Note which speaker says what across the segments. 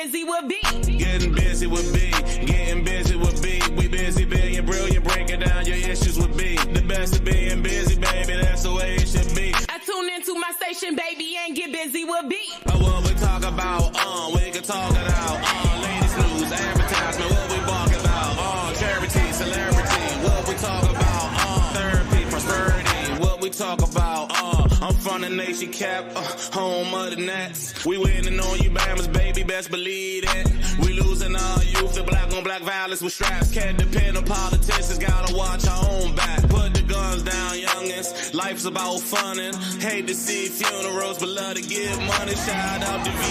Speaker 1: busy with B.
Speaker 2: Getting busy with B. Getting busy with B. We busy, being brilliant, breaking down your issues with B. The best of being busy, baby, that's the way it should be.
Speaker 1: I tune into my station, baby, and get busy with B.
Speaker 2: What we talk about, we can talk it out. Ladies news, advertisement, what we walk about. Charity, celebrity, what we talk about. Therapy, prosperity, what we talk about. I'm from the nation cap, home of the Nets. We winning on you, Bammers, baby, best believe it. We losing our youth to black on black violence with straps. Can't depend on politicians, gotta watch our own back. Put the guns down, youngins. Life's about funnin'. Hate to see funerals, but love to give money. Shout out to VA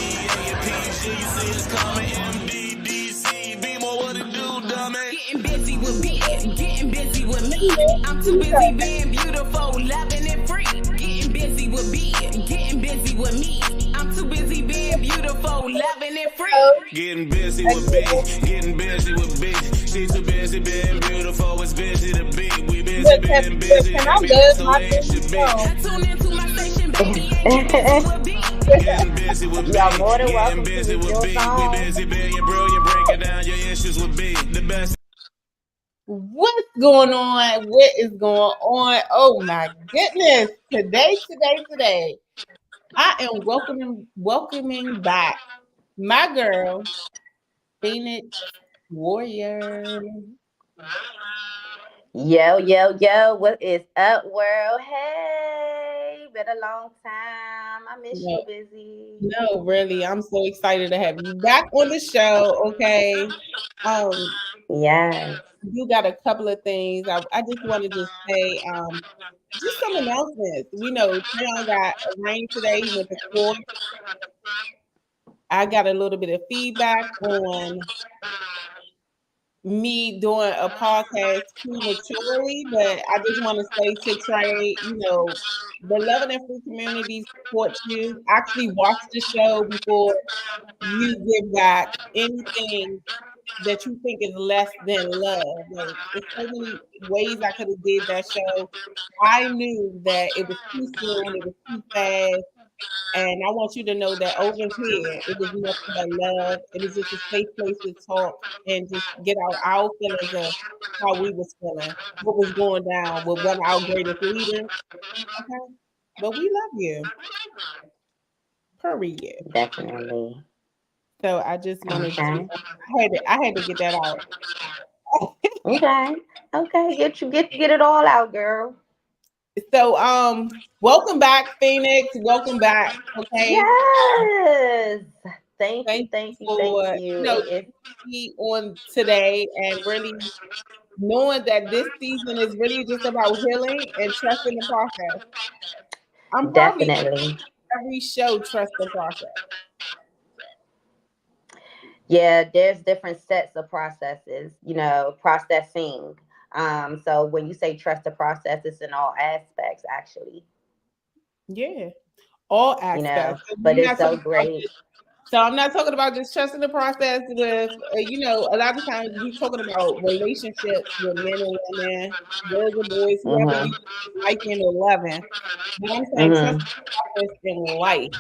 Speaker 2: and PG. You see us coming, MDDC. Be more what it do, dummy.
Speaker 1: Getting busy with B, getting busy with me. I'm too busy being beautiful, loving and free. Getting busy with B, getting busy with me. I'm too busy being beautiful, loving and free.
Speaker 2: Getting busy with B, getting busy with B. She's too busy being beautiful, it's busy to be. We busy being busy, baby, that's the way it should be.
Speaker 1: I tune into my station, baby, and get busy with B.
Speaker 2: Getting busy with B, getting busy with B. We busy being brilliant, breaking down your issues with B. The best.
Speaker 3: What's going on? What is going on? Oh my goodness. Today. I am welcoming back my girl, Phoenix Warrior.
Speaker 4: Yo, what is up, world? Hey, been a long time. I miss you, Busy.
Speaker 3: No, really. I'm so excited to have you back on the show. Okay.
Speaker 4: Yeah.
Speaker 3: You got a couple of things. I just wanted to say, just some announcements. We know Tayon got a rain today with the court. I got a little bit of feedback on me doing a podcast prematurely, but I just want to say to Trey, the Love and Free community supports you. Actually watch the show before you give back anything that you think is less than love. Like, there's so many ways I could have did that show. I knew that it was too soon, it was too fast. And I want you to know that over here, it was nothing but love. It was just a safe place to talk and just get out our feelings of how we was feeling, what was going down with one of our greatest leaders. Okay? But we love you. Period.
Speaker 4: Definitely.
Speaker 3: So I just wanted to, I had to get that out.
Speaker 4: Okay. Get it all out, girl.
Speaker 3: So welcome back, Phoenix. Welcome back. Okay.
Speaker 4: Yes. Thank you.
Speaker 3: Be on today and really knowing that this season is really just about healing and trusting the process. I'm
Speaker 4: definitely
Speaker 3: every show trust the process.
Speaker 4: Yeah, there's different sets of processes, processing. So when you say trust the process, it's in all aspects, actually.
Speaker 3: Yeah, all aspects.
Speaker 4: But it's so great.
Speaker 3: So I'm not talking about just trusting the process with, a lot of times we're talking about relationships with men and women, girls and boys, whoever you liking or loving. But I'm saying trust the process in life.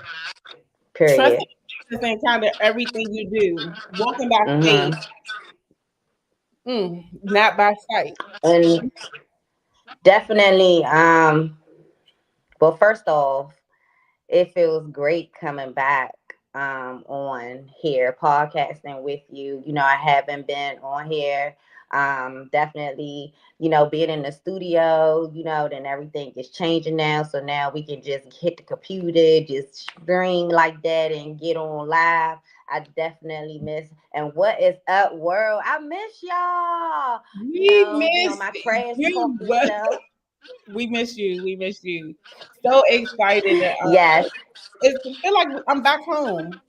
Speaker 4: Period.
Speaker 3: Trust and kind of everything you do, walking by faith, not by sight.
Speaker 4: And definitely, well, first off, it feels great coming back on here podcasting with you. I haven't been on here. Definitely, being in the studio, then everything is changing now. So now we can just hit the computer, just stream like that and get on live. I definitely miss. And what is up, world? I miss y'all.
Speaker 3: We miss
Speaker 4: my crash
Speaker 3: you. We miss you. We miss you. So excited.
Speaker 4: Yes.
Speaker 3: It feels like I'm back home.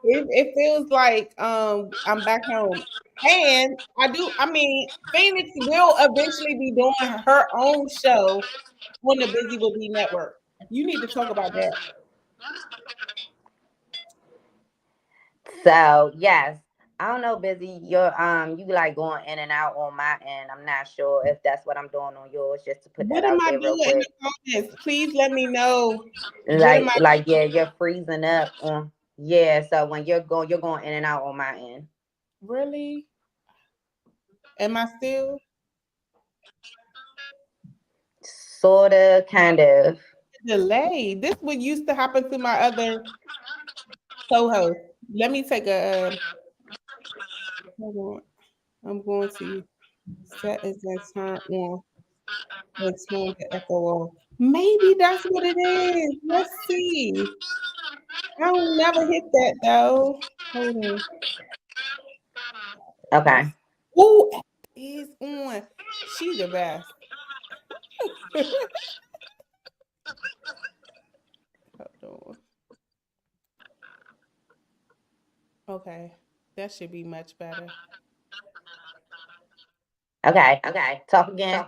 Speaker 3: It feels like I'm back home. And Phoenix will eventually be doing her own show on the Busy With Me network. You need to talk about that.
Speaker 4: So yes, I don't know, Busy. You're you like going in and out on my end. I'm not sure if that's what I'm doing on yours. Just to put that out there real quick.
Speaker 3: In the comments? Please let me know.
Speaker 4: You're freezing up. Yeah, so when you're going in and out on my end.
Speaker 3: Really? Am I still
Speaker 4: Sorta, kind of.
Speaker 3: delayed? This would used to happen to my other co-host. Let me take a hold on. I'm going to set it and turn on and turn the echo off. Maybe that's what it is. Let's see. I don't never hit that though. Hold on.
Speaker 4: Okay.
Speaker 3: Ooh, is on. She the best. Hold on. Okay, that should be much better.
Speaker 4: Okay. Okay. Talk again.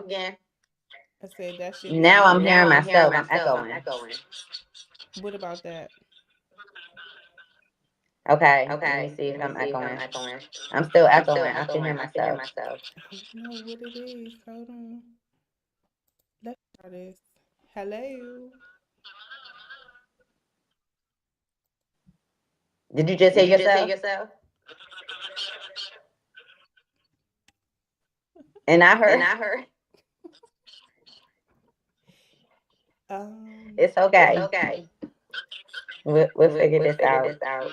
Speaker 3: I said that should be
Speaker 4: Now I'm
Speaker 3: much.
Speaker 4: hearing myself. I'm echoing.
Speaker 3: What about that?
Speaker 4: Okay. Let me see if I'm echoing. I'm still echoing. I can hear myself.
Speaker 3: I don't know what it is. Hold on. Let's try this. Hello.
Speaker 4: Did you just hear yourself? And I heard.
Speaker 3: Um,
Speaker 4: It's okay. We'll figure this out.
Speaker 3: I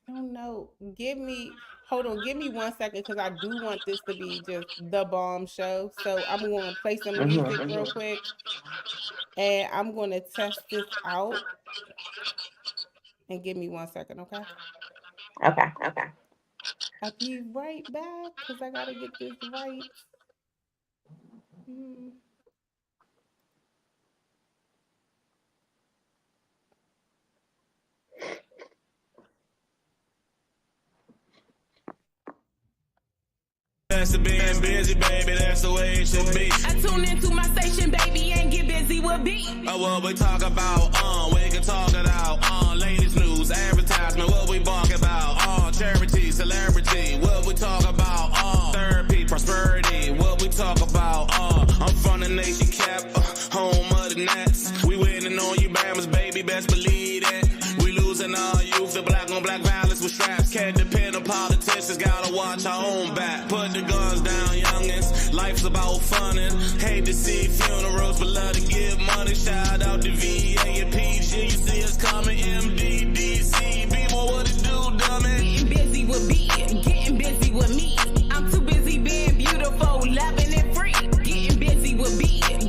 Speaker 3: don't know. Hold on. Give me 1 second because I do want this to be just the bomb show. So I'm going to play some music real quick, and I'm going to test this out. And give me 1 second, okay?
Speaker 4: Okay.
Speaker 3: I'll be right back because I gotta get this right. Mm.
Speaker 2: That's the being busy, baby, that's the way it should be.
Speaker 1: I tune into my station, baby, and get busy with beat.
Speaker 2: What we talk about, we can talk it out. Latest news, advertisement, what we bark about. Charity, celebrity, what we talk about. Therapy, prosperity, what we talk about. I'm from the nation cap, home of the Nets. We winning on you, Bammers, baby, best believe that. We losing our youth, the black on black violence with straps. Can't depend on politicians, gotta watch our own back. Put the guns down, youngins. Life's about funnin'. Hate to see funerals, but love to give money. Shout out to VA and PG. You see us coming, MDDC. Be more what it do, dummy.
Speaker 1: Getting busy with beat, getting busy with me. I'm too busy being beautiful, loving it free. Getting busy with beat, getting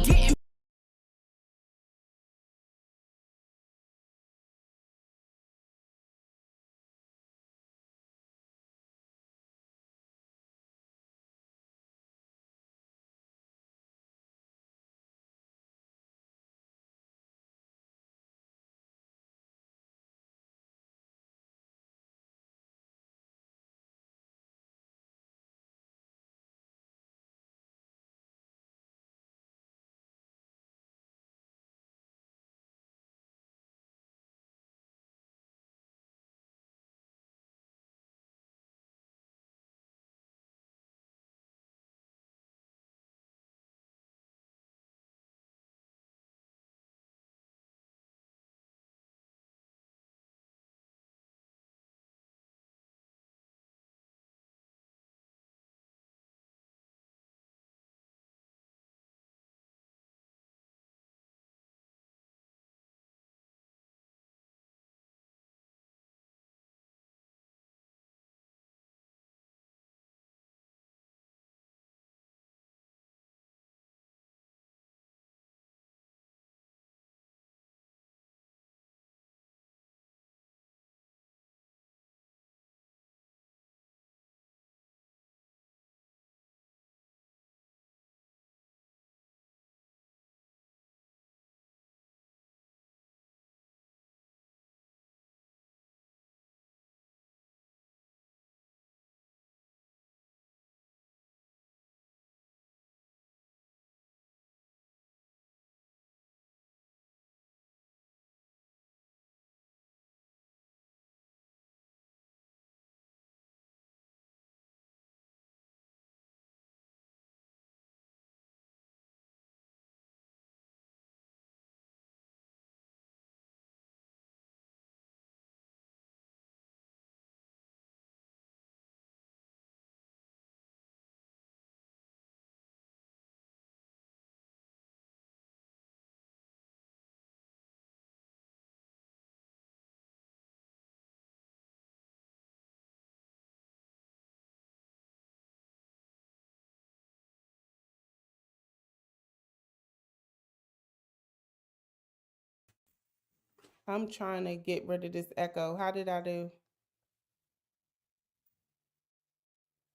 Speaker 3: I'm trying to get rid of this echo. How did I do?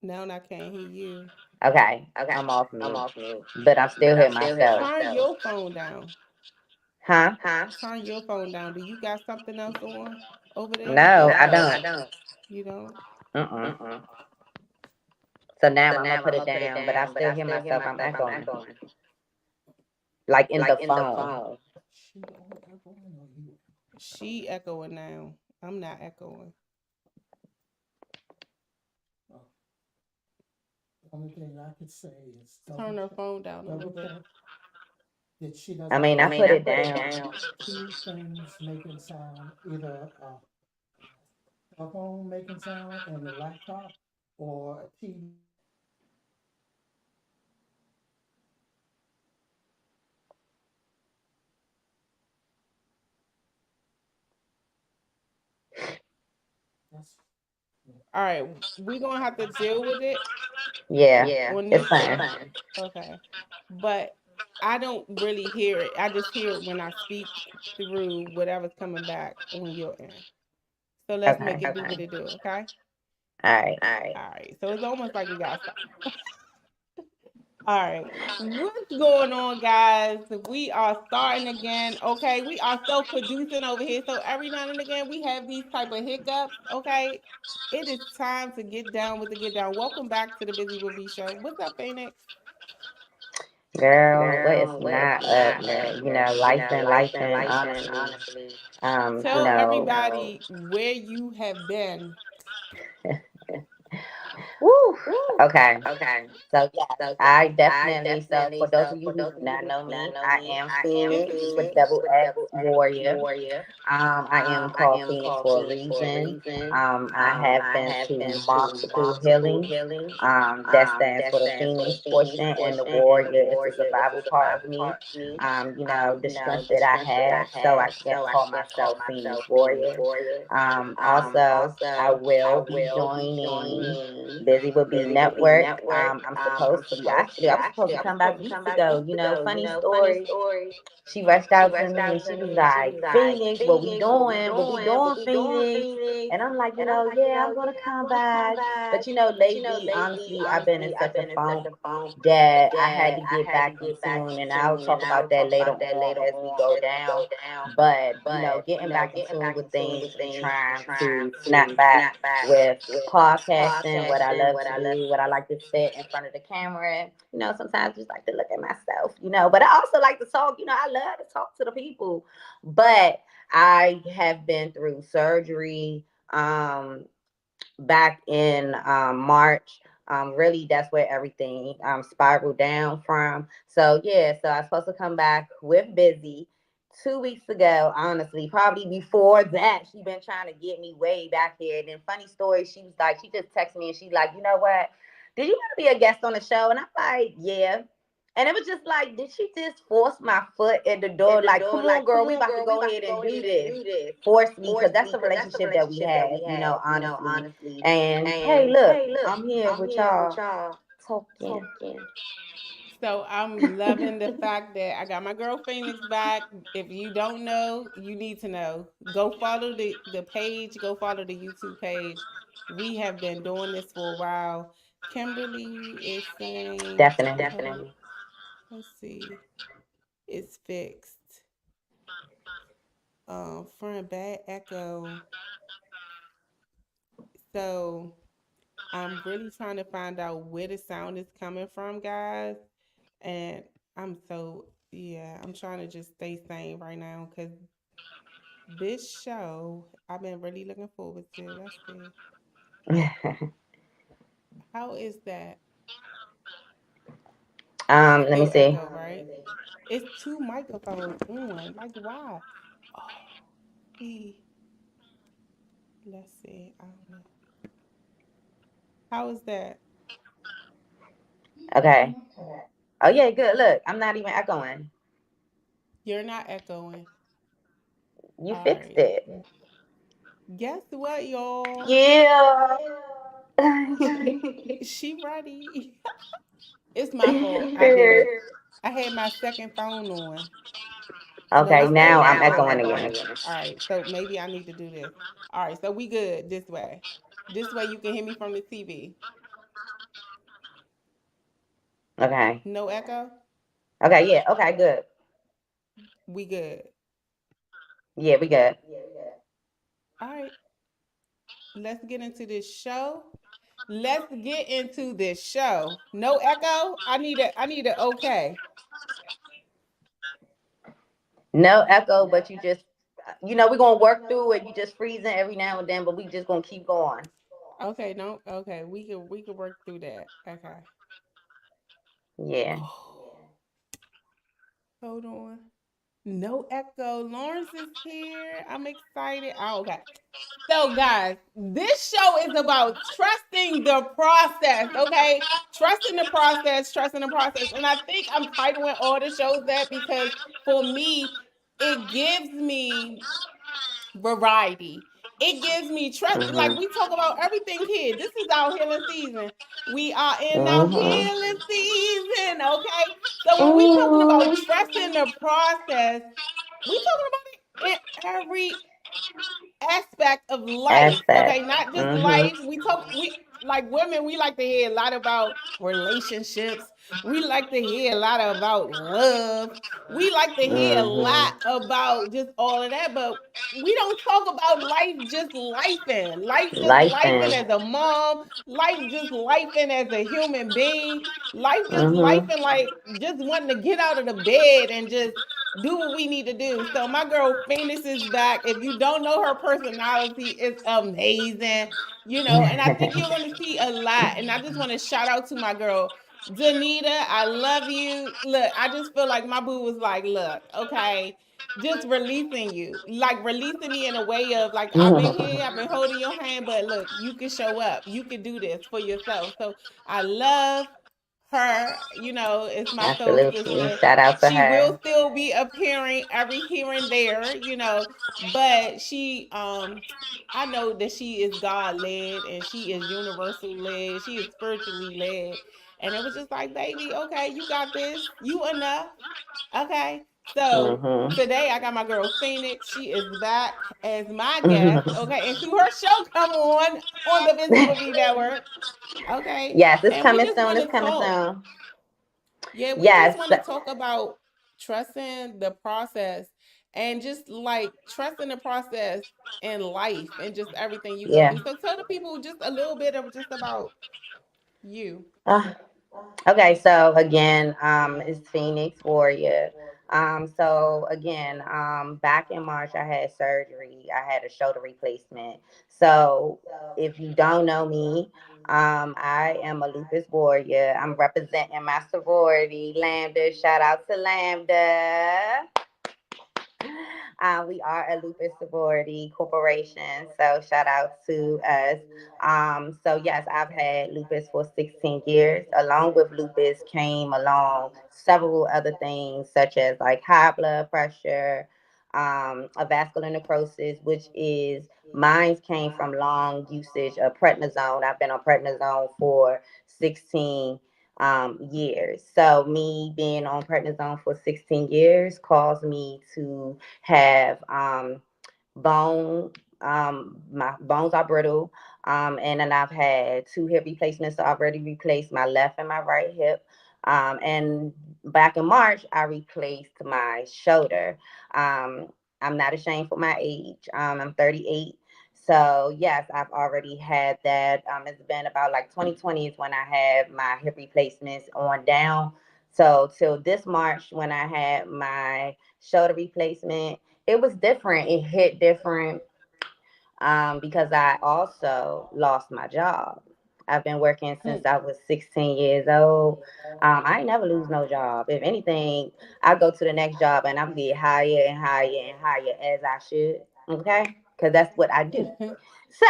Speaker 3: Now I can't hear you.
Speaker 4: Okay, I'm off mute, but I'm still hear myself.
Speaker 3: Turn your phone down.
Speaker 4: Huh?
Speaker 3: Turn your phone down. Do you got something else on over there?
Speaker 4: No, I
Speaker 3: Because
Speaker 4: don't.
Speaker 3: you don't.
Speaker 4: Mm-mm. So now I'm gonna put it down, but I still hear myself. I'm echoing, like in the phone.
Speaker 5: She the only echoing or you?
Speaker 3: She echoing now. I'm not echoing.
Speaker 5: Oh, the only thing I could say is
Speaker 3: Turn her phone down a little
Speaker 5: double
Speaker 3: bit.
Speaker 5: check that she
Speaker 4: I
Speaker 5: doesn't
Speaker 4: mean, I
Speaker 5: have
Speaker 4: put it down.
Speaker 5: two things making sound, either a cell phone making sound and the laptop, or a TV. That's
Speaker 3: All right, we're gonna have to deal with it
Speaker 4: Yeah,
Speaker 3: on
Speaker 4: it's
Speaker 3: this
Speaker 4: fine.
Speaker 3: show. Okay, but I don't really hear it. I just hear it when I speak through whatever's coming back on your end. So let's make
Speaker 4: Okay.
Speaker 3: it do what it do. Okay.
Speaker 4: All right.
Speaker 3: All right. So it's almost like we got stop. All right. What's going on, guys? We are starting again. Okay. We are self-producing over here. So every now and again, we have these type of hiccups. Okay. It is time to get down with the get down. Welcome back to the Busy with B Show. What's up, Phoenix?
Speaker 4: Girl, what is not up, man? Life been life, and honestly, you
Speaker 3: Tell
Speaker 4: know,
Speaker 3: everybody where you have been.
Speaker 4: woo. Okay. So yes, I definitely. So for those of you who do not know me, I am Phoenix with double X Warrior. I am called Phoenix for a reason. I have been to multiple healings. That stands for the Phoenix portion, and the Warrior is the survival part of me. The strength that I have, so I can call myself Phoenix Warrior. Also, I will be joining Busy with B Network. I'm supposed to be actually. I was supposed to come back weeks ago. Funny story. She rushed out to me and she was like, Phoenix, what we doing? What we doing, Phoenix? And I'm like, yeah, I'm gonna come back. But lately, honestly, I've been in such a funk that I had to get back in tune, and I'll talk about that later on as we go down. But getting back in tune with things and trying to snap back with podcasting, what I love to do, what I like to sit in front of the camera. Sometimes I just like to look at myself, but I also like to talk. I love to talk to the people. But I have been through surgery back in March. Really, that's where everything spiraled down from. So, yeah, so I was supposed to come back with Busy 2 weeks ago, honestly. Probably before that, she been trying to get me way back here. And then, funny story, she was like, she just texted me and she's like, you know what? Did you want to be a guest on the show? And I'm like, yeah. And it was just like, did she just force my foot in the door? Like, come on, girl, we about to go ahead and do this. Force me, because that's the relationship that we have, honestly. And hey, look, I'm here with y'all talking.
Speaker 3: So I'm loving the fact that I got my girl Phoenix back. If you don't know, you need to know. Go follow the page. Go follow the YouTube page. We have been doing this for a while. Kimberly is saying,
Speaker 4: Definitely.
Speaker 3: let's see, it's fixed. Friend bad echo. So I'm really trying to find out where the sound is coming from, guys. And I'm trying to just stay sane right now because this show I've been really looking forward to. Let's see. How is that? It's
Speaker 4: Let me
Speaker 3: still
Speaker 4: see.
Speaker 3: echo, right? It's two microphones on. Like why? Oh, we let's see. I don't know. How is that?
Speaker 4: Okay. Oh yeah, good. Look, I'm not even echoing.
Speaker 3: You're not echoing.
Speaker 4: You
Speaker 3: All
Speaker 4: fixed
Speaker 3: right.
Speaker 4: it.
Speaker 3: Guess what, y'all?
Speaker 4: Yeah.
Speaker 3: She ready. It's my fault. I did
Speaker 4: Period.
Speaker 3: it. I had my second phone on. No,
Speaker 4: Okay,
Speaker 3: it's still
Speaker 4: now I'm
Speaker 3: echoing.
Speaker 4: echoing again.
Speaker 3: All right, so maybe I need to do this. All right, so we good this way. This way you can hear me from the TV.
Speaker 4: Okay.
Speaker 3: No echo.
Speaker 4: Okay, yeah. Okay, good.
Speaker 3: We good.
Speaker 4: Yeah, we good.
Speaker 3: All right, let's get into this show. Let's get into this show. No echo. I need a okay.
Speaker 4: No echo, but you just, we're gonna work through it. You just freezing every now and then, but we just gonna keep going.
Speaker 3: Okay, no, okay. We can work through that. Okay.
Speaker 4: Yeah.
Speaker 3: Oh, hold on. No echo. Lawrence is here. I'm excited. Oh, okay. So, guys, this show is about trusting the process, okay? Trusting the process. And I think I'm titling all the shows that because for me, it gives me variety. It gives me trust. Like
Speaker 4: Mhm.
Speaker 3: we talk about everything here. This is our healing season. We are in our
Speaker 4: Mhm.
Speaker 3: healing season, okay? So when we talking about
Speaker 4: Mhm.
Speaker 3: trusting the process, we talking about it in every aspect of life.
Speaker 4: Aspect.
Speaker 3: Okay, not just
Speaker 4: Mhm.
Speaker 3: life. We like women, we like to hear a lot about relationships. We like to hear a lot about love. We like to hear a lot
Speaker 4: Mhm.
Speaker 3: about just all of that, but we don't talk about life just lifing. Life just
Speaker 4: Life
Speaker 3: lifing
Speaker 4: and.
Speaker 3: as a mom, life just lifing as a human being, life just
Speaker 4: Mhm.
Speaker 3: lifing like just wanting to get out of the bed and just do what we need to do. So my girl Phoenix is back. If you don't know her personality, it's amazing. And I think you're gonna see a lot. And I just want to shout out to my girl Danita. I love you. Look, I just feel like my boo was like, look, okay, just releasing you, like releasing me in a way of like I've been here, I've been holding your hand, but look, you can show up, you can do this for yourself. So I love her, is my soul
Speaker 4: Absolutely.
Speaker 3: sister.
Speaker 4: Shout out to
Speaker 3: She will
Speaker 4: her.
Speaker 3: still be appearing every here and there, but she I know that she is God led and she is universal led. She is spiritually led. And it was just like, baby, okay, you got this. You enough. Okay. So
Speaker 4: Mhm.
Speaker 3: today I got my girl Phoenix. She is back as my guest. Okay. And to her show come on the Busy With Me Network. Okay.
Speaker 4: Yes, it's
Speaker 3: And we
Speaker 4: coming
Speaker 3: just
Speaker 4: soon.
Speaker 3: want
Speaker 4: It's
Speaker 3: to
Speaker 4: coming
Speaker 3: talk.
Speaker 4: soon.
Speaker 3: Yeah, we just
Speaker 4: Yes.
Speaker 3: want to talk about trusting the process and just like trusting the process in life and just everything you go
Speaker 4: Yeah.
Speaker 3: through. So tell the people just a little bit of just about you.
Speaker 4: Uh, okay, so again, it's Phoenix Warrior. So again, back in March, I had surgery. I had a shoulder replacement. So if you don't know me, I am a lupus warrior. I'm representing my sorority, Lambda. Shout out to Lambda. We are a lupus sorority corporation, so shout out to us. So yes, I've had lupus for 16 years. Along with lupus came along several other things, such as like high blood pressure, a vascular necrosis, which is mine came from long usage of prednisone. I've been on prednisone for 16 years. So me being on prednisone for 16 years caused me to have bone. My bones are brittle, and then I've had two hip replacements. So I've already replaced my left and my right hip. And back in March, I replaced my shoulder. Um, I'm not ashamed for my age. I'm 38. So yes, I've already had that. It's been about like 2020 is when I had my hip replacements on down. So till this March when I had my shoulder replacement, it was different. It hit different because I also lost my job. I've been working since I was 16 years old. I ain't never lose no job. If anything, I go to the next job and I'm get higher and higher and higher as I should. Okay, because that's what I do. So,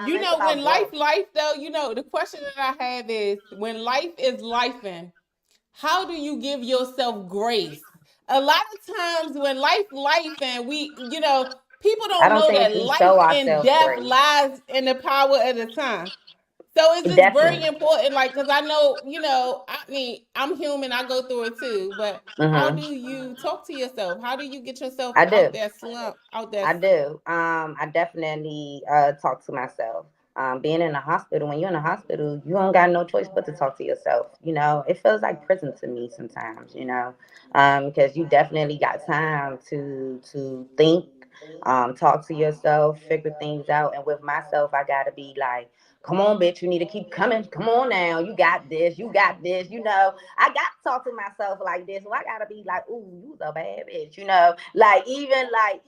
Speaker 4: it's
Speaker 3: When
Speaker 4: about growth.
Speaker 3: life though, the question that I have is when life is lifing, how do you give yourself grace? A lot of times when life and people
Speaker 4: I
Speaker 3: don't
Speaker 4: don't
Speaker 3: know
Speaker 4: think
Speaker 3: that
Speaker 4: we
Speaker 3: life
Speaker 4: show
Speaker 3: and
Speaker 4: ourselves
Speaker 3: death
Speaker 4: grace.
Speaker 3: lies in the power of the tongue. So it's just very
Speaker 4: Definitely.
Speaker 3: important, like, because I know, I mean, I'm human, I go through it too, but how
Speaker 4: Hmm.
Speaker 3: do you talk to yourself? How do you get yourself
Speaker 4: I
Speaker 3: out
Speaker 4: do.
Speaker 3: that slump, out that?
Speaker 4: I do. I definitely talk to myself. Being in the hospital, when you're in the hospital, you don't got no choice but to talk to yourself. It feels like prison to me sometimes. Because you definitely got time to think, talk to yourself, figure things out. And with myself, I gotta be like, come on, bitch, you need to keep coming. Come on now, you got this. You got this. I got to talk to myself like this. So I gotta be like, ooh, you's a bad bitch. Like even like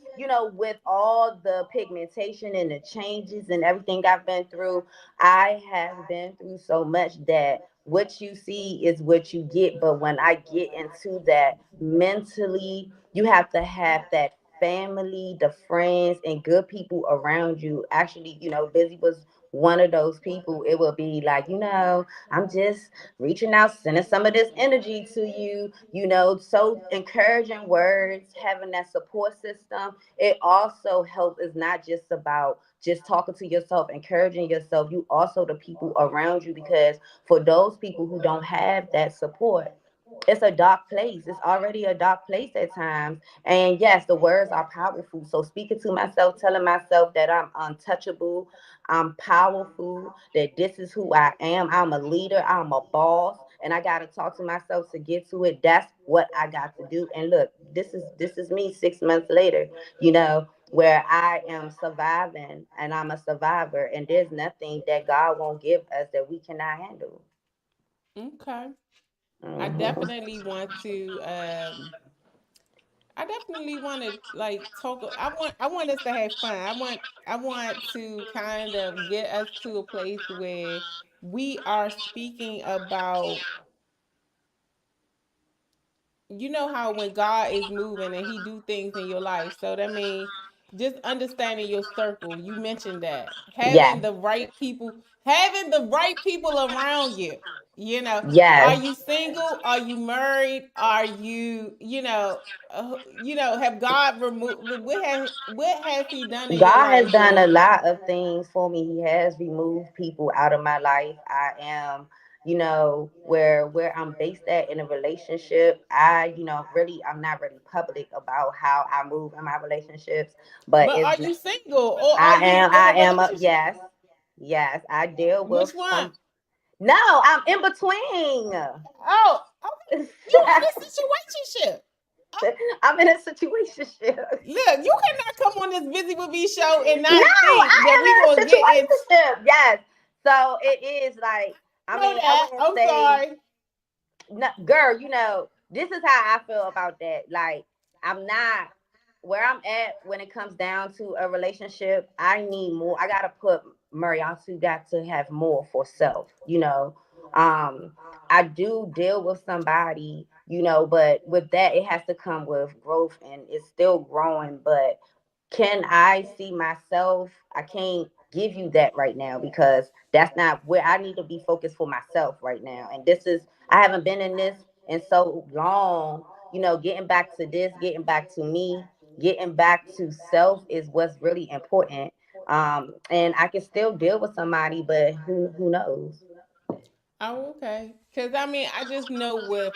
Speaker 4: with all the pigmentation and the changes and everything I've been through, I have been through so much that what you see is what you get. But when I get into that mentally, you have to have that family, the friends, and good people around you. Actually, Busy was one of those people. It will be like, I'm just reaching out, sending some of this energy to you, so encouraging words, having that support system. It also helps. It's not just about just talking to yourself, encouraging yourself. You also the people around you, because for those people who don't have that support, it's a dark place. It's already a dark place at times. And yes, the words are powerful. So speaking to myself, telling myself that I'm untouchable, I'm powerful, that this is who I am. I'm a leader, I'm a boss, and I gotta talk to myself to get to it. That's what I got to do. And look, this is me 6 months later, where I am surviving and I'm a survivor. And there's nothing that God won't give us that we cannot handle.
Speaker 3: Okay. I
Speaker 4: Hmm.
Speaker 3: definitely want to I definitely want to like talk. I want us to have fun. I want to kind of get us to a place where we are speaking about, how when God is moving and he do things in your life. So that means just understanding your circle. You mentioned that.
Speaker 4: Yes.
Speaker 3: Having the right people around you. You know, are
Speaker 4: Yes.
Speaker 3: you single? Are you married? Are you, have God removed what has he done in your
Speaker 4: God has
Speaker 3: life
Speaker 4: done a
Speaker 3: where
Speaker 4: lot of things for me. He has removed people out of my life. I am, where I'm based at in a relationship. Really, I'm not really public about how I move in my relationships, but
Speaker 3: but
Speaker 4: it's
Speaker 3: are you single or are you in a
Speaker 4: I am
Speaker 3: relationship?
Speaker 4: yes, yes. I deal with
Speaker 3: Which one?
Speaker 4: some. No, I'm in between.
Speaker 3: Oh, okay. You in a situationship.
Speaker 4: I'm in a situation.
Speaker 3: Look, you cannot come on this Busy with Me show and
Speaker 4: No,
Speaker 3: not think that we
Speaker 4: I am
Speaker 3: gonna
Speaker 4: in a
Speaker 3: get it.
Speaker 4: situationship. Yes. So it is like, I
Speaker 3: Know
Speaker 4: mean, I
Speaker 3: that.
Speaker 4: wouldn't
Speaker 3: I'm
Speaker 4: say,
Speaker 3: sorry.
Speaker 4: no, girl, this is how I feel about that. Like, I'm not where I'm at when it comes down to a relationship. I need more. I gotta put Mariatu got to have more for self, Um, I do deal with somebody, but with that it has to come with growth and it's still growing, but can I see myself? I can't give you that right now because that's not where I need to be focused for myself right now. And I haven't been in this in so long, getting back to this, getting back to me, getting back to self is what's really important. And I can still deal with somebody, but who knows?
Speaker 3: Oh, okay. Cause I mean, I just know with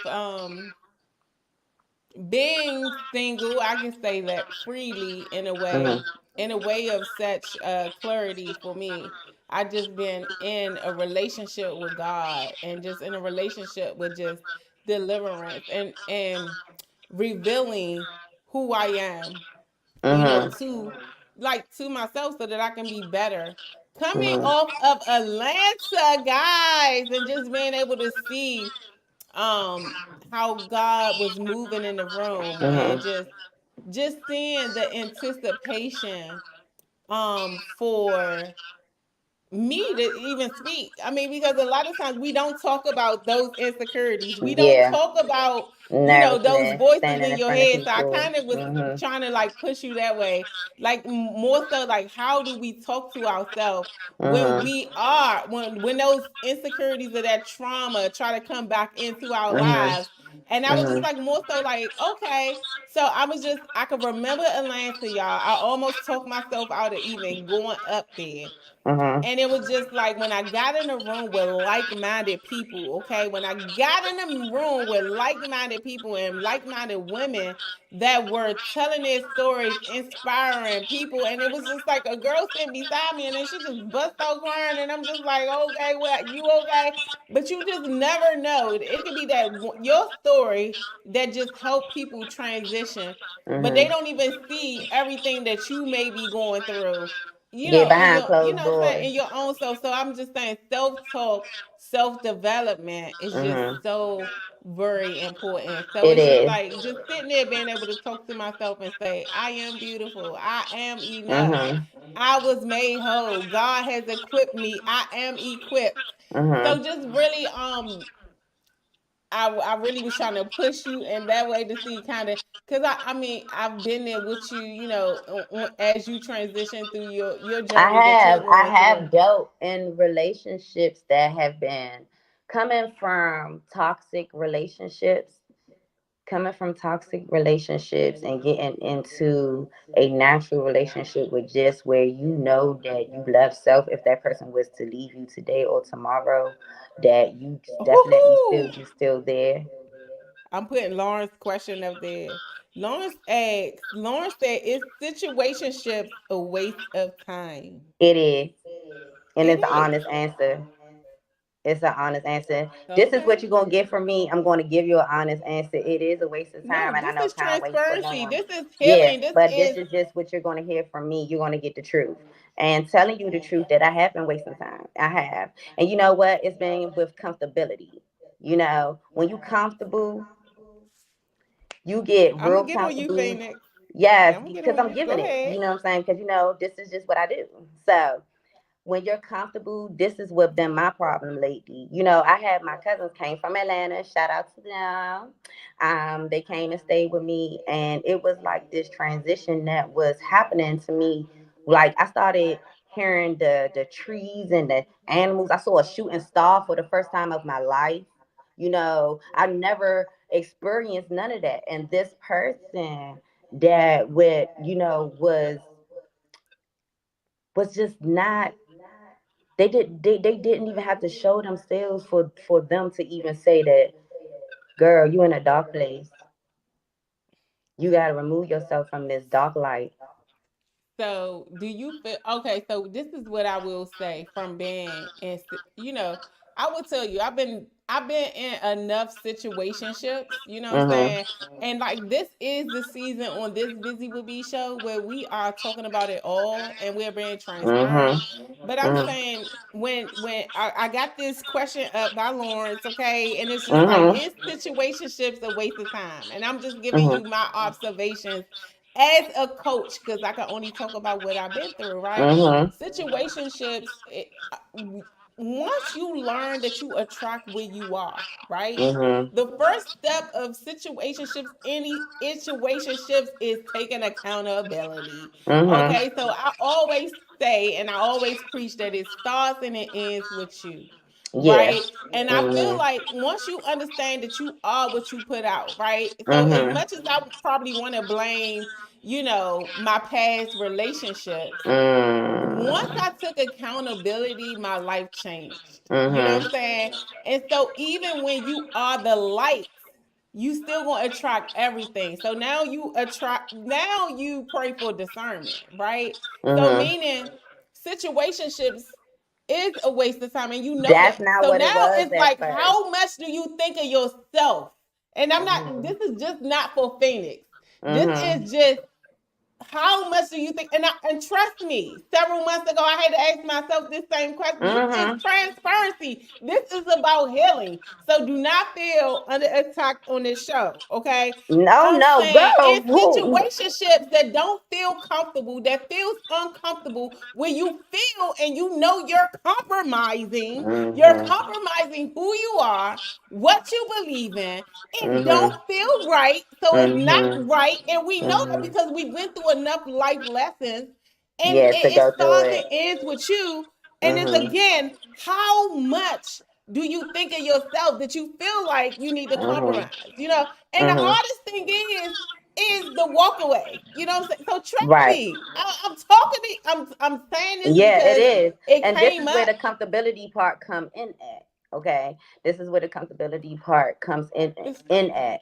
Speaker 3: being single, I can say that freely
Speaker 4: Hmm.
Speaker 3: in a way of such clarity for me. I just been in a relationship with God and just in a relationship with just deliverance and revealing who I am,
Speaker 4: Hmm.
Speaker 3: to myself so that I can be better. Coming
Speaker 4: Hmm.
Speaker 3: off of Atlanta, guys, and just being able to see um how God was moving in the room and
Speaker 4: Hmm.
Speaker 3: just seeing the anticipation for me to even speak. I mean, because a lot of times we don't talk about those insecurities. We don't
Speaker 4: Yeah.
Speaker 3: talk about those
Speaker 4: Nervousness,
Speaker 3: voices
Speaker 4: standing
Speaker 3: in
Speaker 4: in
Speaker 3: your
Speaker 4: front of
Speaker 3: head. So I
Speaker 4: people.
Speaker 3: kind of was
Speaker 4: Mhm.
Speaker 3: trying to like push you that way, like more so like how do we talk to ourselves when
Speaker 4: Mhm.
Speaker 3: we are when those insecurities of that trauma try to come back into our
Speaker 4: Mhm.
Speaker 3: lives. And I was just
Speaker 4: Mhm.
Speaker 3: like more so like, okay. So I could remember Atlanta, y'all. I almost talked myself out of even going up there.
Speaker 4: Mhm.
Speaker 3: And it was just like when I got in a room with like-minded people, okay? When I got in a room with like-minded people and like-minded women that were telling their stories, inspiring people, and it was just like a girl sitting beside me and then she just bust out crying and I'm just like, okay, well, you okay? But you just never know. It could be that your story that just help people transition, but they
Speaker 4: Mhm.
Speaker 3: don't even see everything that you may be going through,
Speaker 4: Get
Speaker 3: in
Speaker 4: behind
Speaker 3: your,
Speaker 4: closed
Speaker 3: what I'm saying,
Speaker 4: doors.
Speaker 3: in your own self. So I'm just saying self-talk, self-development is just
Speaker 4: Mhm.
Speaker 3: so very important. So
Speaker 4: It
Speaker 3: it's just
Speaker 4: is.
Speaker 3: like just sitting there being able to talk to myself and say, I am beautiful, I am enough,
Speaker 4: Mhm.
Speaker 3: I was made whole, God has equipped me, I am equipped.
Speaker 4: Mhm.
Speaker 3: So just really I really was trying to push you in that way to see kind of, because I mean I've been there with you, as you transition through your journey that you're
Speaker 4: I
Speaker 3: going
Speaker 4: have
Speaker 3: through.
Speaker 4: dealt in relationships that have been coming from toxic relationships, and getting into a natural relationship with just where you know that you left self. If that person was to leave you today or tomorrow, that you definitely feel
Speaker 3: Ooh,
Speaker 4: you still there.
Speaker 3: I'm putting Lawrence question up there. Lawrence said, is situationships a waste of time?
Speaker 4: It is, and
Speaker 3: It
Speaker 4: it's an
Speaker 3: is.
Speaker 4: honest answer. It's an honest answer. This is what
Speaker 3: Okay.
Speaker 4: you're gonna get from me. I'm gonna give you an honest answer. It is a waste of
Speaker 3: No,
Speaker 4: time, and I
Speaker 3: this
Speaker 4: know
Speaker 3: is
Speaker 4: time waits for no
Speaker 3: transparency.
Speaker 4: one.
Speaker 3: This is
Speaker 4: Yeah,
Speaker 3: healing. This
Speaker 4: but this
Speaker 3: is
Speaker 4: is just what you're gonna hear from me. You're gonna get the truth, and telling you the truth that I have been wasting time. I have, and you know what? It's been with comfortability. When you comfortable, you get
Speaker 3: I'm
Speaker 4: real
Speaker 3: gonna get on you,
Speaker 4: comfortable.
Speaker 3: Phoenix.
Speaker 4: Yes,
Speaker 3: I'm gonna get
Speaker 4: because
Speaker 3: on
Speaker 4: I'm
Speaker 3: you. Go
Speaker 4: giving it.
Speaker 3: ahead.
Speaker 4: You know what I'm saying? Because this is just what I do. So when you're comfortable, this is what been my problem lately. I had my cousins came from Atlanta. Shout out to them. They came and stayed with me, and it was like this transition that was happening to me. Like I started hearing the trees and the animals. I saw a shooting star for the first time of my life. I never experienced none of that, and this person that would was just not, they didn't even have to show themselves for them to even say that, girl, you in a dark place, you got to remove yourself from this dark light.
Speaker 3: So, do you feel okay? So, this is what I will say from being in, I will tell you, I've been in enough situationships, you know what I'm
Speaker 4: Mhm.
Speaker 3: saying? And like this is the season on this Busy with B show where we are talking about it all and we're being
Speaker 4: Mhm.
Speaker 3: transparent. But I'm
Speaker 4: Mhm.
Speaker 3: saying when I got this question up by Lawrence, okay, and it's just like,
Speaker 4: Mhm.
Speaker 3: is situationships a waste of time? And I'm just giving
Speaker 4: Mhm.
Speaker 3: you my observations as a coach, because I can only talk about what I've been through, right?
Speaker 4: Mhm.
Speaker 3: Situationships, once you learn that you attract where you are, right?
Speaker 4: Mhm.
Speaker 3: The first step of any situationships, is taking accountability.
Speaker 4: Mhm.
Speaker 3: Okay, so I always say and I always preach that it starts and it ends with you,
Speaker 4: Yeah.
Speaker 3: right? And I feel
Speaker 4: Mhm.
Speaker 3: like once you understand that you are what you put out, right? So as
Speaker 4: Mhm.
Speaker 3: much as I probably want to blame, my past relationships, once
Speaker 4: Mm.
Speaker 3: I took accountability, my life changed. You know what
Speaker 4: Mhm.
Speaker 3: I'm saying? And so even when you are the light, you still gonna attract everything. So now you pray for discernment, right? So
Speaker 4: Mhm.
Speaker 3: meaning situationships is a waste of time and you know
Speaker 4: That's
Speaker 3: that.
Speaker 4: not
Speaker 3: So
Speaker 4: what it
Speaker 3: now
Speaker 4: was
Speaker 3: it's
Speaker 4: at
Speaker 3: like,
Speaker 4: first.
Speaker 3: how much do you think of yourself? And I'm not,
Speaker 4: Mhm.
Speaker 3: this is just not for Phoenix. This
Speaker 4: Mhm.
Speaker 3: is just how much do you think? And trust me, several months ago, I had to ask myself this same question. This is
Speaker 4: Mm-hmm.
Speaker 3: transparency. This is about healing. So do not feel under attack on this show. Okay.
Speaker 4: No,
Speaker 3: I'm
Speaker 4: no,
Speaker 3: saying
Speaker 4: girl.
Speaker 3: in
Speaker 4: Who?
Speaker 3: situationships that don't feel comfortable, that feels uncomfortable, where you feel and you know you're
Speaker 4: Mm-hmm.
Speaker 3: compromising who you are, what you believe in. It
Speaker 4: Mm-hmm.
Speaker 3: don't feel right, so it's not
Speaker 4: Mm-hmm.
Speaker 3: right, and we know that
Speaker 4: Mm-hmm.
Speaker 3: because we've been through enough life lessons, and
Speaker 4: Yeah, to
Speaker 3: it
Speaker 4: go through
Speaker 3: starts
Speaker 4: it.
Speaker 3: and ends with you. And it's
Speaker 4: Mm-hmm.
Speaker 3: again, how much do you think of yourself that you feel like you need to
Speaker 4: Mm-hmm.
Speaker 3: compromise? And the
Speaker 4: Mm-hmm.
Speaker 3: hardest thing is the walk away. You know what I'm saying? So trust
Speaker 4: Right.
Speaker 3: me, I'm talking to I'm saying this
Speaker 4: Yeah, it
Speaker 3: because
Speaker 4: is.
Speaker 3: it
Speaker 4: And this
Speaker 3: came
Speaker 4: is where
Speaker 3: up.
Speaker 4: the comfortability part come in at. Okay. This is where the comfortability part comes in at.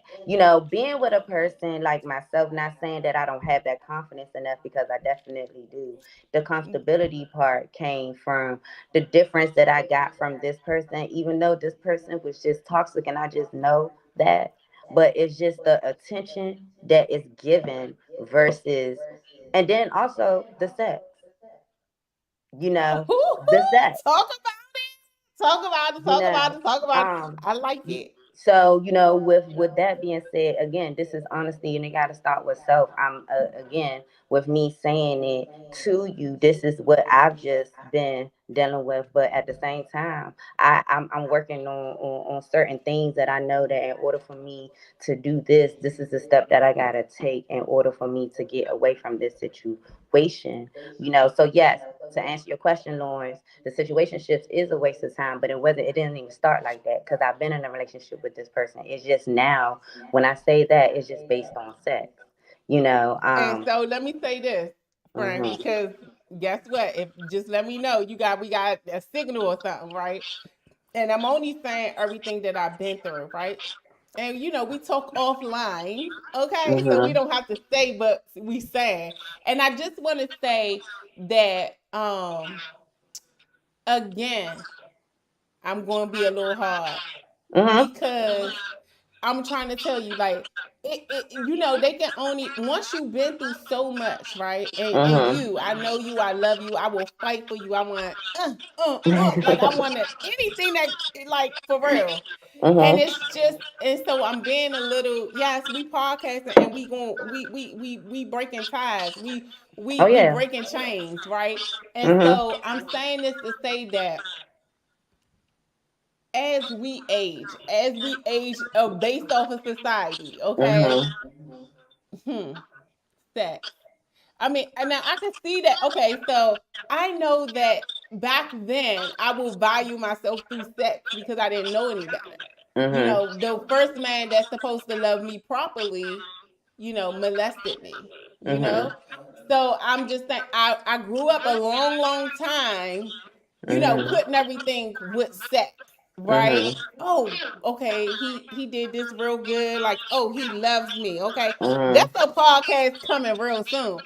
Speaker 4: Being with a person like myself, not saying that I don't have that confidence enough because I definitely do. The comfortability part came from the difference that I got from this person, even though this person was just toxic and I just know that. But it's just the attention that is given versus, and then also the sex, you know, the sex,
Speaker 3: Talk about it. Talk about it.
Speaker 4: you
Speaker 3: Talk
Speaker 4: know.
Speaker 3: about it. Talk about it.
Speaker 4: Um,
Speaker 3: I like it.
Speaker 4: so with that being said, again, this is honesty, and it got to start with self. I'm again with me saying it to you. This is what I've just been dealing with, but at the same time, I'm working on certain things that I know that in order for me to do this is a step that I gotta take in order for me to get away from this situation. So yes, to answer your question, Lawrence, the situation shifts is a waste of time, but it didn't even start like that because I've been in a relationship with this person. It's just now when I say that, it's just based on sex. You know.
Speaker 3: And so let me say this, Frank,
Speaker 4: Mhm.
Speaker 3: because guess what? If just let me know we got a signal or something, right? And I'm only saying everything that I've been through, right? And we talk offline, okay? So we
Speaker 4: Mhm.
Speaker 3: don't have to say, but we say. And I just want to say that again, I'm going to be a little hard
Speaker 4: Mhm.
Speaker 3: because I'm trying to tell you, like, they can only once you've been through so much, right? And
Speaker 4: Mhm.
Speaker 3: you, I know you, I love you, I will fight for you. I want, like I wanted anything that, like, for real. And
Speaker 4: Mhm.
Speaker 3: it's just, and so I'm being a little, yes, we podcasting and we breaking ties,
Speaker 4: Oh
Speaker 3: we
Speaker 4: yeah.
Speaker 3: breaking chains, right? And
Speaker 4: Mhm.
Speaker 3: so I'm saying this to say that as we age, based off of society, okay,
Speaker 4: Mhm.
Speaker 3: hmm, sex. I mean, and now I can see that. Okay, so I know that back then I will value myself through sex because I didn't know any better.
Speaker 4: Mhm.
Speaker 3: The first man that's supposed to love me properly, molested me. You
Speaker 4: Mhm.
Speaker 3: know, so I'm just saying I grew up a long, long time,
Speaker 4: Mhm.
Speaker 3: putting everything with sex, right?
Speaker 4: Mhm.
Speaker 3: Oh, okay, he did this real good. Like, oh, he loves me. Okay,
Speaker 4: Mhm.
Speaker 3: that's a podcast coming real soon.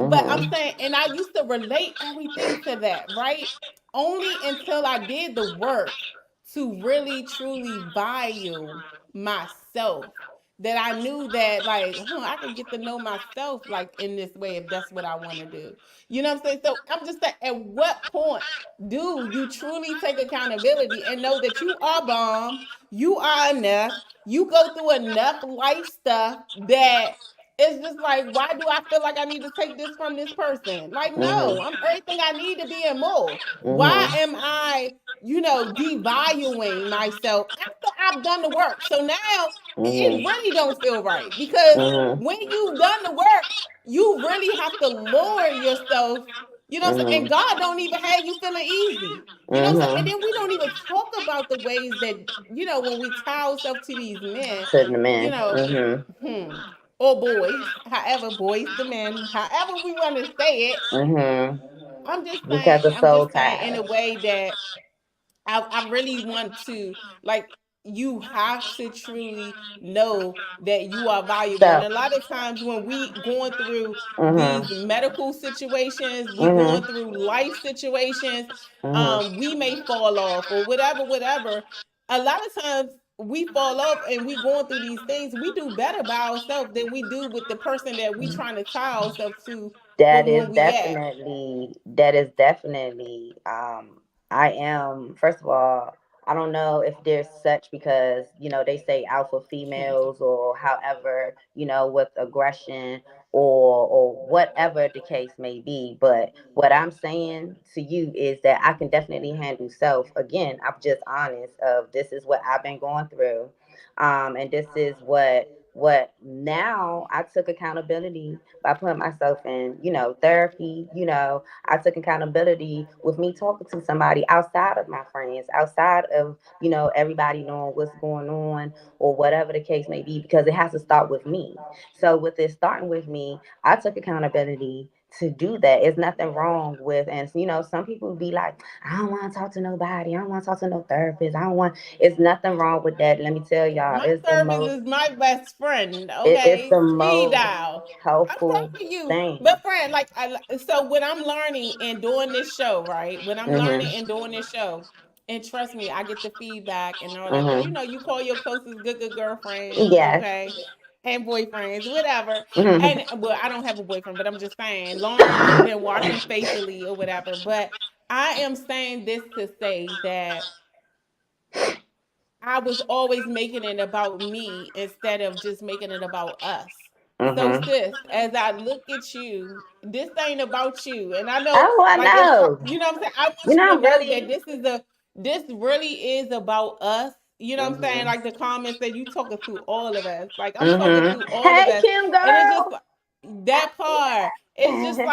Speaker 3: But I'm
Speaker 4: Mhm.
Speaker 3: saying, and I used to relate everything to that, right? Only until I did the work to really truly value myself, that I knew that, like, I can get to know myself, like, in this way, if that's what I want to do. You know what I'm saying? So I'm just saying, at what point do you truly take accountability and know that you are bomb, you are enough, you go through enough life stuff that it's just like, why do I feel like I need to take this from this person? Like, no,
Speaker 4: Mhm.
Speaker 3: I'm everything I need to be and more. Why
Speaker 4: Mhm.
Speaker 3: am I, devaluing myself after I've done the work? So now it
Speaker 4: Mhm.
Speaker 3: really don't feel right because
Speaker 4: Mhm.
Speaker 3: when you've done the work, you really have to lower yourself. You know what I'm saying? And
Speaker 4: Mhm.
Speaker 3: God don't even have you feeling easy. You know what I'm saying? And
Speaker 4: Mhm.
Speaker 3: then we don't even talk about the ways that, when we tie ourselves to these men,
Speaker 4: Sitting the
Speaker 3: you
Speaker 4: man.
Speaker 3: know,
Speaker 4: Mhm.
Speaker 3: hmm, or boys, however, boys the men, however we want to say it.
Speaker 4: Mhm.
Speaker 3: I'm just saying,
Speaker 4: Because of
Speaker 3: I'm
Speaker 4: soul
Speaker 3: just saying in a
Speaker 4: ties.
Speaker 3: way that I really want to, like, you have to truly know that you are valuable. And
Speaker 4: So.
Speaker 3: a lot of times when we going through these
Speaker 4: Mhm.
Speaker 3: medical situations, we going
Speaker 4: Mhm.
Speaker 3: through life situations,
Speaker 4: Mhm.
Speaker 3: we may fall off or whatever. A lot of times we fall off and we going through these things, we do better by ourselves than we do with the person that we trying to tie ourselves to
Speaker 4: That
Speaker 3: from
Speaker 4: is
Speaker 3: when we at.
Speaker 4: definitely, that is definitely, I am, first of all, I don't know if there's such, because, they say alpha females, or however, with aggression, or whatever the case may be. But what I'm saying to you is that I can definitely handle self. Again, I'm just honest of, this is what I've been going through. And this is what now I took accountability by putting myself in, therapy. I took accountability with me talking to somebody outside of my friends, outside of, everybody knowing what's going on, or whatever the case may be, because it has to start with me. So with it starting with me, I took accountability to do that. There's nothing wrong with, and some people be like, I don't want to talk to nobody. I don't want to talk to no therapist. I don't want. It's nothing wrong with that. Let me tell y'all,
Speaker 3: My therapist is my best friend.
Speaker 4: it's
Speaker 3: Okay,
Speaker 4: the
Speaker 3: speed
Speaker 4: most
Speaker 3: dial. I'm
Speaker 4: helpful
Speaker 3: proud of you,
Speaker 4: thing.
Speaker 3: but friend, like so when I'm learning and doing this show, right? When I'm learning
Speaker 4: Mhm.
Speaker 3: and doing this show, and trust me, I get the feedback and all that, because
Speaker 4: Mhm.
Speaker 3: you call your closest good girlfriends,
Speaker 4: Yes.
Speaker 3: okay, and boyfriends, whatever.
Speaker 4: Mhm.
Speaker 3: And well, I don't have a boyfriend, but I'm just saying, Lawrence been watching faithfully or whatever. But I am saying this to say that I was always making it about me instead of just making it about us. So,
Speaker 4: Mhm.
Speaker 3: sis, as I look at you, this ain't about you. And I know,
Speaker 4: Oh, I
Speaker 3: like, it's,
Speaker 4: know.
Speaker 3: you know what I'm saying? I want you to
Speaker 4: I'm
Speaker 3: know that
Speaker 4: really.
Speaker 3: this really is about us. You know what I'm saying?
Speaker 4: Mhm.
Speaker 3: Like the comments that you talking to all of us. Like, I'm talking
Speaker 4: Mhm.
Speaker 3: to all of
Speaker 4: Hey,
Speaker 3: us.
Speaker 4: Kim,
Speaker 3: And it's just
Speaker 4: girl.
Speaker 3: that part. It's just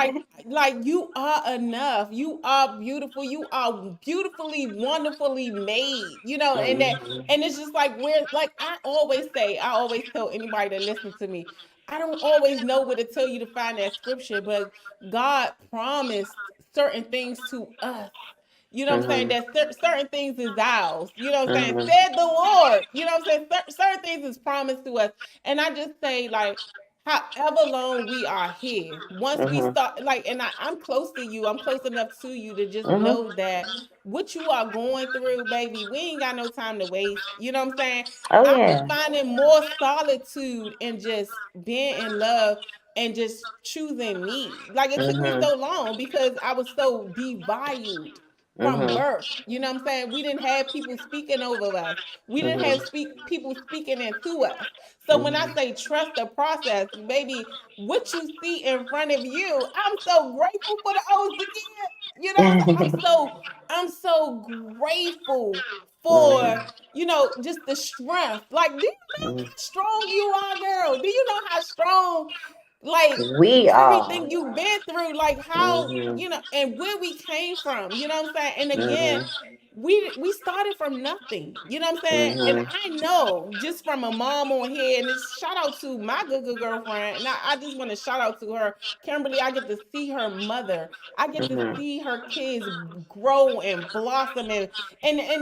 Speaker 3: like you are enough. You are beautiful. You are beautifully, wonderfully made. And that,
Speaker 4: Mhm.
Speaker 3: and it's just like we're like I always say, I always tell anybody that listens to me, I don't always know where to tell you to find that scripture, but God promised certain things to us. You know what I'm saying?
Speaker 4: Mhm.
Speaker 3: That certain things is ours. You know what I'm saying?
Speaker 4: Mhm.
Speaker 3: Said the Lord. You know what I'm saying? Certain things is promised to us. And I just say, like, however long we are here, once we
Speaker 4: Mhm.
Speaker 3: start, like, and I'm close to you, I'm close enough to you to just
Speaker 4: Mhm.
Speaker 3: know that what you are going through, baby, we ain't got no time to waste. You know what I'm saying?
Speaker 4: Oh
Speaker 3: I'm
Speaker 4: yeah.
Speaker 3: finding more solitude in just being in love and just choosing me. Like it took me
Speaker 4: Mhm.
Speaker 3: so long because I was so devalued from
Speaker 4: Mhm.
Speaker 3: birth. You know what I'm saying? We didn't have people speaking over us. We didn't have
Speaker 4: Mhm.
Speaker 3: people speaking into us. So when I
Speaker 4: Mhm.
Speaker 3: say trust the process, baby, what you see in front of you, I'm so grateful for the O's again. You know what I'm saying? I'm so grateful for
Speaker 4: Mhm.
Speaker 3: just the strength. Like, do you know
Speaker 4: Mhm.
Speaker 3: how strong you are, girl? Do you know how strong, like,
Speaker 4: We are.
Speaker 3: everything you've been through, like how,
Speaker 4: Mhm.
Speaker 3: and where we came from, you know what I'm saying? And again,
Speaker 4: Mhm.
Speaker 3: we started from nothing, you know what I'm saying? And
Speaker 4: Mhm.
Speaker 3: I know just from a mom on here, and it's shout out to my good girlfriend, and I just want to shout out to her, Kimberly. I get to see her mother. I get to
Speaker 4: Mhm.
Speaker 3: see her kids grow and blossom, and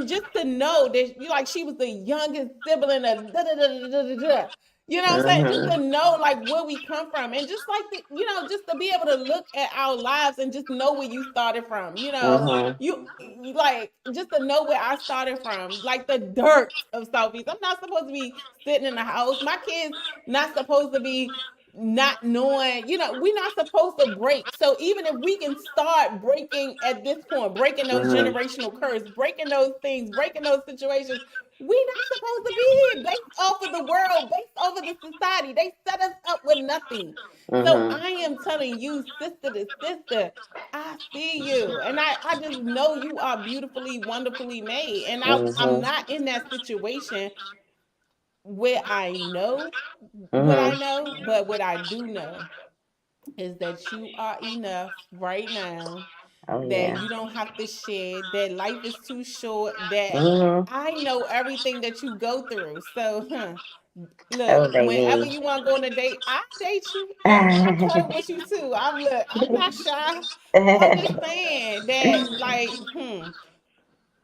Speaker 3: just to know that you like she was the youngest sibling of da da da da da da. Da. You know what I'm saying? Just to
Speaker 4: Mhm.
Speaker 3: know like where we come from, and just like just to be able to look at our lives and just know where you started from.
Speaker 4: Mhm.
Speaker 3: Like just to know where I started from, like the dirt of Southeast. I'm not supposed to be sitting in the house. My kids not supposed to be not knowing, we're not supposed to break. So even if we can start breaking at this point, breaking those
Speaker 4: Mhm.
Speaker 3: generational curses, breaking those things, breaking those situations, we not supposed to be here based off of the world, based off of the society. They set us up with nothing. So
Speaker 4: Mhm.
Speaker 3: I am telling you, sister to sister, I see you. And I just know you are beautifully, wonderfully made. And I'm
Speaker 4: Mhm.
Speaker 3: not in that situation where I know what I
Speaker 4: Mhm.
Speaker 3: know, but what I do know is that you are enough right now,
Speaker 4: Oh
Speaker 3: that
Speaker 4: yeah.
Speaker 3: you don't have to shed, that life is too short, that
Speaker 4: Mhm.
Speaker 3: I know everything that you go through. So, look,
Speaker 4: Oh
Speaker 3: whenever
Speaker 4: baby.
Speaker 3: you want to go on a date, I date you. I cuddle with you too. I'm not shy. I'm just saying that, like,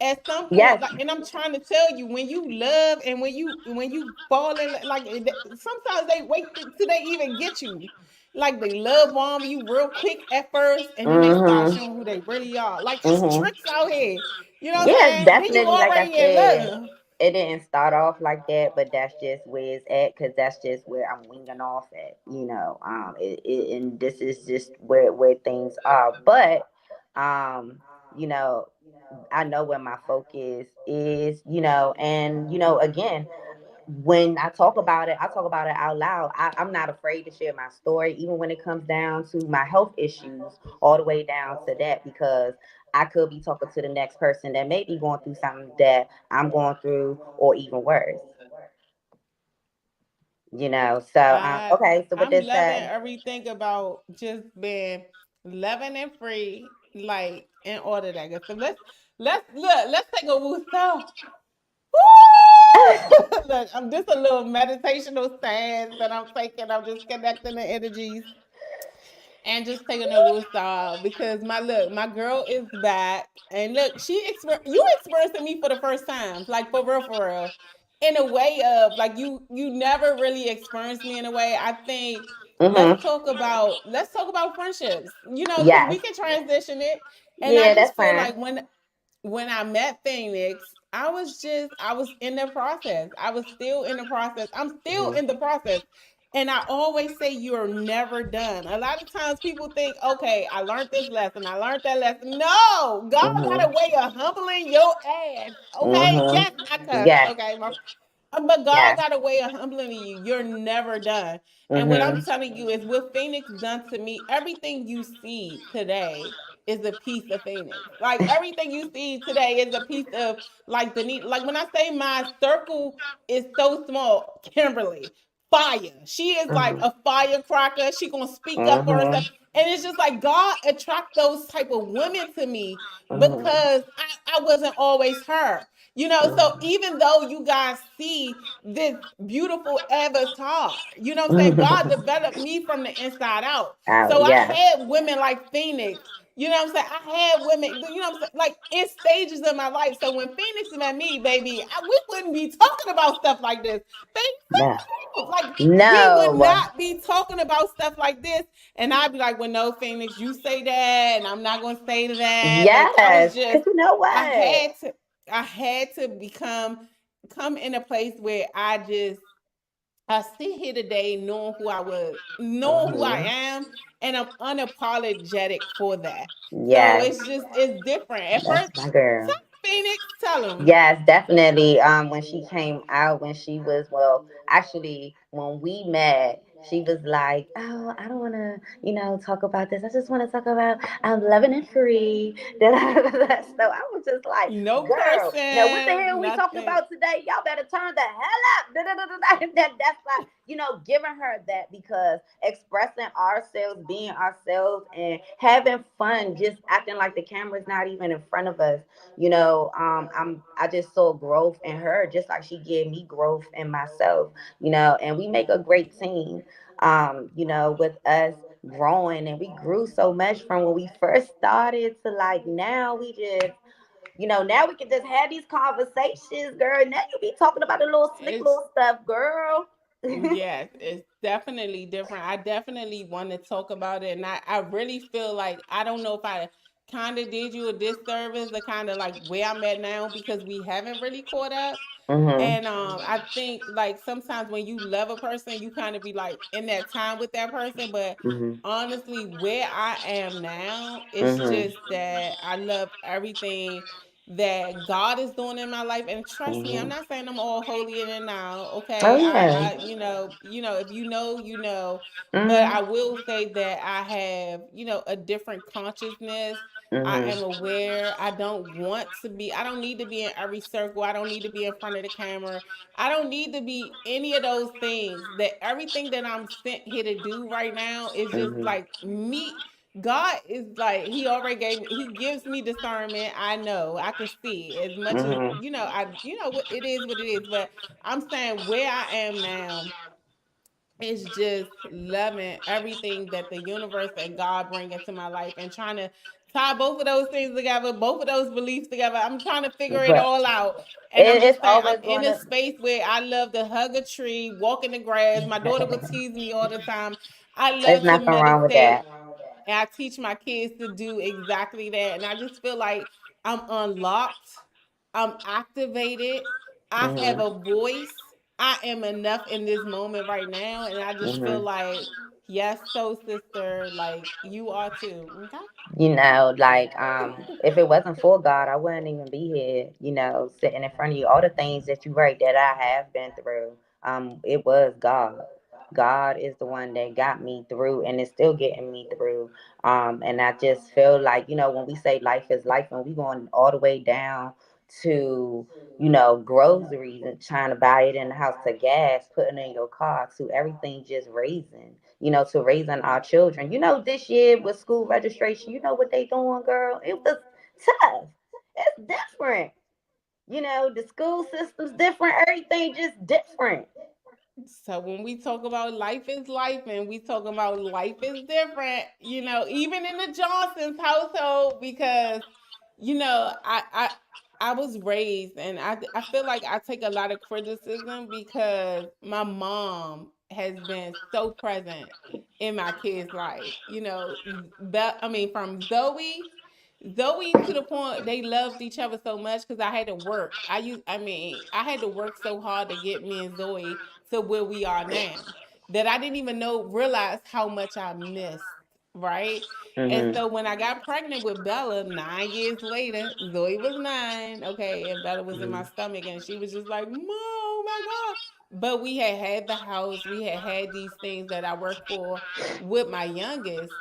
Speaker 3: at some point,
Speaker 4: Yes.
Speaker 3: like, and I'm trying to tell you, when you love and when you fall in, like, sometimes they wait till they even get you. Like they love bomb you real quick at first, and then they start
Speaker 4: Mhm.
Speaker 3: showing who they really are. Like it's
Speaker 4: Mhm.
Speaker 3: tricks out here. You know what I'm
Speaker 4: Yes,
Speaker 3: saying? Then you
Speaker 4: definitely. Like I
Speaker 3: already in
Speaker 4: said,
Speaker 3: love.
Speaker 4: it didn't start off like that, but that's just where it's at because that's just where I'm winging off at, you know. And this is just where things are. But, um, you know, I know where my focus is, you know, and again, when I talk about it, I talk about it out loud. I'm not afraid to share my story, even when it comes down to my health issues, all the way down to that, because I could be talking to the next person that may be going through something that I'm going through, or even worse. So okay. So with
Speaker 3: I'm
Speaker 4: this
Speaker 3: loving
Speaker 4: said,
Speaker 3: everything about just being loving and free, like in order that good. So let's look. Let's take a woosah. Woo! Look, I'm just a little meditational stance that I'm taking. I'm just connecting the energies and just taking a woosah because my girl is back, and look, you experiencing me for the first time, like for real, in a way of like you never really experienced me in a way. I think
Speaker 4: mm-hmm.
Speaker 3: let's talk about friendships, because
Speaker 4: Yes,
Speaker 3: we can transition it, and I
Speaker 4: yeah,
Speaker 3: just
Speaker 4: that's
Speaker 3: feel
Speaker 4: fine.
Speaker 3: like when I met Phoenix, I was in the process. I was still in the process. I'm still in the
Speaker 4: Mm-hmm.
Speaker 3: process. And I always say you're never done. A lot of times people think, okay, I learned this lesson. I learned that lesson. No, God got a
Speaker 4: Mm-hmm.
Speaker 3: way of humbling your ass. Okay. Yes, I
Speaker 4: Mm-hmm.
Speaker 3: cuss.
Speaker 4: Yes,
Speaker 3: Okay. But God
Speaker 4: yes.
Speaker 3: got a way of humbling you. You're never done. And what I'm
Speaker 4: Mm-hmm.
Speaker 3: telling you is what Phoenix done to me, everything you see today is a piece of Phoenix. Like everything you see today is a piece of like Denise. Like when I say my circle is so small, Kimberly, fire. She is like
Speaker 4: Mm-hmm.
Speaker 3: a firecracker. She gonna speak up for herself.
Speaker 4: Mm-hmm.
Speaker 3: And it's just like God attract those type of women to me
Speaker 4: Mm-hmm.
Speaker 3: because I wasn't always her. So even though you guys see this beautiful avatar, you know what I'm saying? God
Speaker 4: Mm-hmm.
Speaker 3: developed me from the inside out.
Speaker 4: Out,
Speaker 3: So I
Speaker 4: yes.
Speaker 3: had women like Phoenix. You know what I'm saying? I had women, you know what I'm saying? Like in stages of my life. So when Phoenix met me, baby, we wouldn't be talking about stuff like this.
Speaker 4: No.
Speaker 3: Like we would
Speaker 4: No.
Speaker 3: not be talking about stuff like this. And I'd be like, well, no, Phoenix, you say that, and I'm not gonna say that. Like I was
Speaker 4: Yes.
Speaker 3: just
Speaker 4: Cause you know
Speaker 3: I
Speaker 4: what?
Speaker 3: had to I had to come in a place where I sit here today knowing who I was, knowing who I
Speaker 4: Mm-hmm.
Speaker 3: am, and I'm unapologetic for that. So
Speaker 4: Yes.
Speaker 3: it's different. At
Speaker 4: That's
Speaker 3: first,
Speaker 4: my girl.
Speaker 3: tell Phoenix, tell him.
Speaker 4: Yes, definitely. When she came out, when she was, well, actually, when we met, she was like, "Oh, I don't want to, talk about this. I just want to talk about I'm loving and free." So I was just like,
Speaker 3: No
Speaker 4: "Girl, now what the
Speaker 3: cursing,
Speaker 4: hell we talking
Speaker 3: nothing.
Speaker 4: about today? Y'all better turn the hell up." That's like, giving her that, because expressing ourselves, being ourselves, and having fun, just acting like the camera's not even in front of us. I just saw growth in her, just like she gave me growth in myself. And we make a great team. With us growing, and we grew so much from when we first started to like now. We just, now we can just have these conversations, girl. Now you be talking about the little slick
Speaker 3: It's
Speaker 4: little stuff, girl.
Speaker 3: Yes, it's definitely different. I definitely want to talk about it. And I really feel like I don't know if I kind of did you a disservice to kind of like where I'm at now because we haven't really caught up.
Speaker 4: Mhm.
Speaker 3: And I think like sometimes when you love a person, you kind of be like in that time with that person. But
Speaker 4: Mhm.
Speaker 3: honestly, where I am now, it's
Speaker 4: Mhm.
Speaker 3: just that I love everything that God is doing in my life. And trust me, I'm
Speaker 4: Mhm.
Speaker 3: not saying I'm all holy in it now.
Speaker 4: Oh
Speaker 3: Okay.
Speaker 4: yeah.
Speaker 3: If you know, you know. But
Speaker 4: Mhm.
Speaker 3: I will say that I have, a different consciousness. I
Speaker 4: Mhm.
Speaker 3: am aware. I don't need to be in every circle. I don't need to be in front of the camera. I don't need to be any of those things. That everything that I'm sent here to do right now is just
Speaker 4: Mhm.
Speaker 3: like me. God is like he gives me discernment. I know I can see as much as
Speaker 4: Mhm.
Speaker 3: what it is what it is. But I'm saying where I am now is just loving everything that the universe and God bring into my life and trying to tie both of those things together, both of those beliefs together. I'm trying to figure it
Speaker 4: But
Speaker 3: all out. And I'm
Speaker 4: it's
Speaker 3: just saying, I'm
Speaker 4: always
Speaker 3: in
Speaker 4: going
Speaker 3: a
Speaker 4: to.
Speaker 3: space where I love to hug a tree, walk in the grass. My daughter would tease me all the time. I
Speaker 4: There's
Speaker 3: love to
Speaker 4: nothing wrong with
Speaker 3: meditate.
Speaker 4: that.
Speaker 3: And I teach my kids to do exactly that. And I just feel like I'm unlocked, I'm activated, I have
Speaker 4: Mhm.
Speaker 3: a voice. I am enough in this moment right now. And I just feel
Speaker 4: Mhm.
Speaker 3: like, yes, so sister, like you are too. Okay.
Speaker 4: Like if it wasn't for God, I wouldn't even be here, sitting in front of you. All the things that you write that I have been through, it was God. God is the one that got me through and is still getting me through. And I just feel like, when we say life is life and we going all the way down to, groceries and trying to buy it in the house, to gas, putting in your car, to everything just raising, to raising our children. This year with school registration, what they doing, girl? It was tough. It's different. The school system's different. Everything just different.
Speaker 3: So when we talk about life is life and we talk about life is different, even in the Johnson's household, because I was raised and I feel like I take a lot of criticism because my mom has been so present in my kids' life. I mean from Zoe to the point they loved each other so much because I had to work. I had to work so hard to get me and Zoe to where we are now that I didn't even realize how much I missed. Right. And
Speaker 4: Mhm.
Speaker 3: so when I got pregnant with Bella 9 years later, Zoe was 9. Okay. And Bella was in my
Speaker 4: Mhm.
Speaker 3: stomach and she was just like, Mom, oh my God. But we had the house, we had these things that I worked for with my youngest.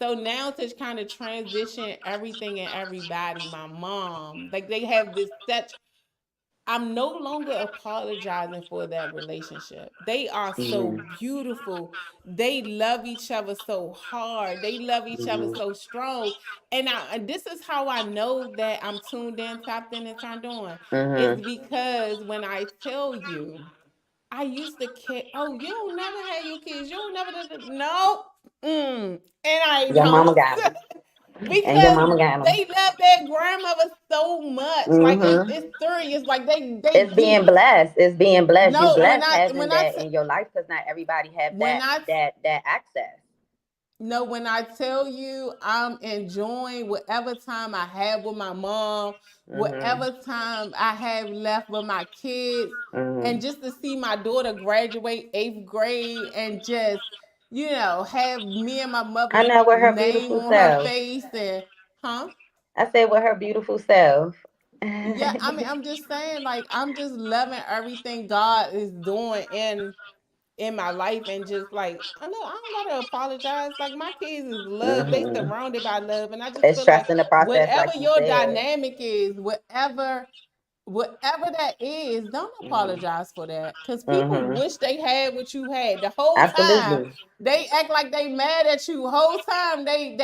Speaker 3: So now to kind of transition everything and everybody, my mom, like they have this such. I'm no longer apologizing for that relationship. They are so
Speaker 4: Mhm.
Speaker 3: beautiful. They love each other so hard. They love each other
Speaker 4: Mhm.
Speaker 3: so strong. And this is how I know that I'm tuned in, tapped in, and turned on. It's
Speaker 4: Mhm.
Speaker 3: because when I tell you, I used to care. Oh, you don't never have your kids. You don't never. No. And I
Speaker 4: Your mama
Speaker 3: don't.
Speaker 4: got 'em. And your
Speaker 3: Because
Speaker 4: mama got 'em.
Speaker 3: they love their grandmother so much. Like
Speaker 4: Mhm.
Speaker 3: it's serious. Like they
Speaker 4: It's being
Speaker 3: you
Speaker 4: blessed. It's being blessed. You
Speaker 3: no
Speaker 4: blessed having that in your life because not everybody have
Speaker 3: when
Speaker 4: that access.
Speaker 3: no, when I tell you I'm enjoying whatever time I have with my mom,
Speaker 4: Mhm.
Speaker 3: whatever time I have left with my kids, and
Speaker 4: Mhm.
Speaker 3: just to see my daughter graduate 8th grade and just, have me and my
Speaker 4: I
Speaker 3: mother's
Speaker 4: know with her
Speaker 3: name
Speaker 4: beautiful
Speaker 3: on her
Speaker 4: self.
Speaker 3: face and, huh?
Speaker 4: I said with her beautiful self.
Speaker 3: Yeah, I mean, I'm just saying, like, I'm just loving everything God is doing in my life, and just like I know I don't gotta apologize. Like my kids is love, they
Speaker 4: Mhm.
Speaker 3: surrounded by love, and I just
Speaker 4: It's
Speaker 3: feel like
Speaker 4: trusting the process,
Speaker 3: whatever
Speaker 4: like you
Speaker 3: your
Speaker 4: said.
Speaker 3: dynamic is, whatever that is, don't
Speaker 4: Mhm.
Speaker 3: apologize for that, because people
Speaker 4: Mhm.
Speaker 3: wish they had what you had the whole time.
Speaker 4: Absolutely.
Speaker 3: They act like they mad at you the whole time. They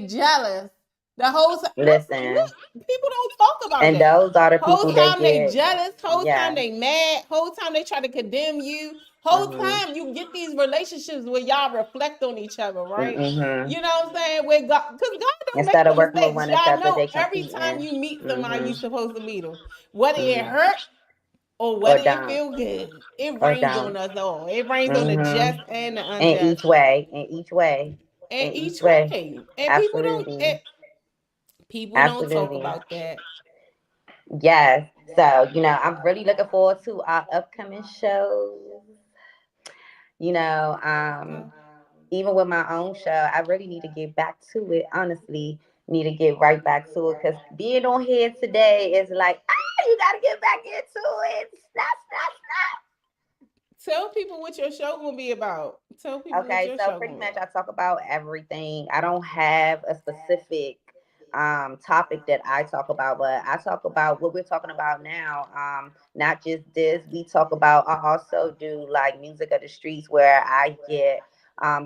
Speaker 3: jealous the whole time. That's
Speaker 4: Listen,
Speaker 3: look, people don't talk about
Speaker 4: and
Speaker 3: that.
Speaker 4: those are the
Speaker 3: Whole
Speaker 4: people that
Speaker 3: time they
Speaker 4: get.
Speaker 3: jealous. Whole time
Speaker 4: Yes.
Speaker 3: they mad. Whole time they try to condemn you. Whole
Speaker 4: Mhm.
Speaker 3: time you get these relationships where y'all reflect on each other, right?
Speaker 4: Mhm.
Speaker 3: You know what I'm saying? Where God, because God don't make
Speaker 4: Instead of
Speaker 3: no
Speaker 4: working with
Speaker 3: mistakes.
Speaker 4: one
Speaker 3: Y'all
Speaker 4: another,
Speaker 3: know
Speaker 4: they
Speaker 3: every time
Speaker 4: competing.
Speaker 3: you meet somebody, you
Speaker 4: Mhm.
Speaker 3: supposed to meet them, whether it
Speaker 4: Mhm.
Speaker 3: hurt or
Speaker 4: Or
Speaker 3: whether it
Speaker 4: don't.
Speaker 3: feel good. It
Speaker 4: Or
Speaker 3: rains
Speaker 4: don't.
Speaker 3: on us all. It rains on the just
Speaker 4: Mhm.
Speaker 3: and the
Speaker 4: In
Speaker 3: unjust,
Speaker 4: each way. In each way.
Speaker 3: and
Speaker 4: In each
Speaker 3: each
Speaker 4: way.
Speaker 3: way. And
Speaker 4: Absolutely.
Speaker 3: people don't talk
Speaker 4: Absolutely.
Speaker 3: about that.
Speaker 4: Yes. So, I'm really looking forward to our upcoming shows. You know, um, Even with my own show, I really need to get back to it. Honestly, need to get right back to it because being on here today is like, you got to get back into it. Snap.
Speaker 3: Tell people what your show gonna be about. Tell people what
Speaker 4: Okay,
Speaker 3: your
Speaker 4: so
Speaker 3: show
Speaker 4: pretty
Speaker 3: gonna be
Speaker 4: much I
Speaker 3: about.
Speaker 4: talk about everything. I don't have a specific topic that I talk about, but I talk about what we're talking about now. Not just this. We talk about I also do like music of the streets where I get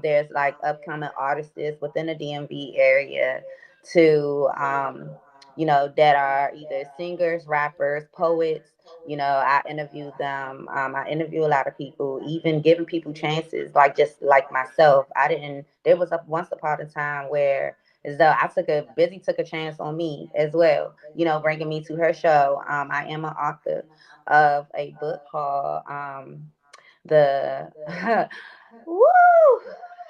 Speaker 4: there's like upcoming artists within the DMV area to that are either singers, rappers, poets. I interview them. I interview a lot of people, even giving people chances, like just like myself. I didn't. There was once upon a time where, as though Busy took a chance on me as well. Bringing me to her show. I am an author of a book called the Woo.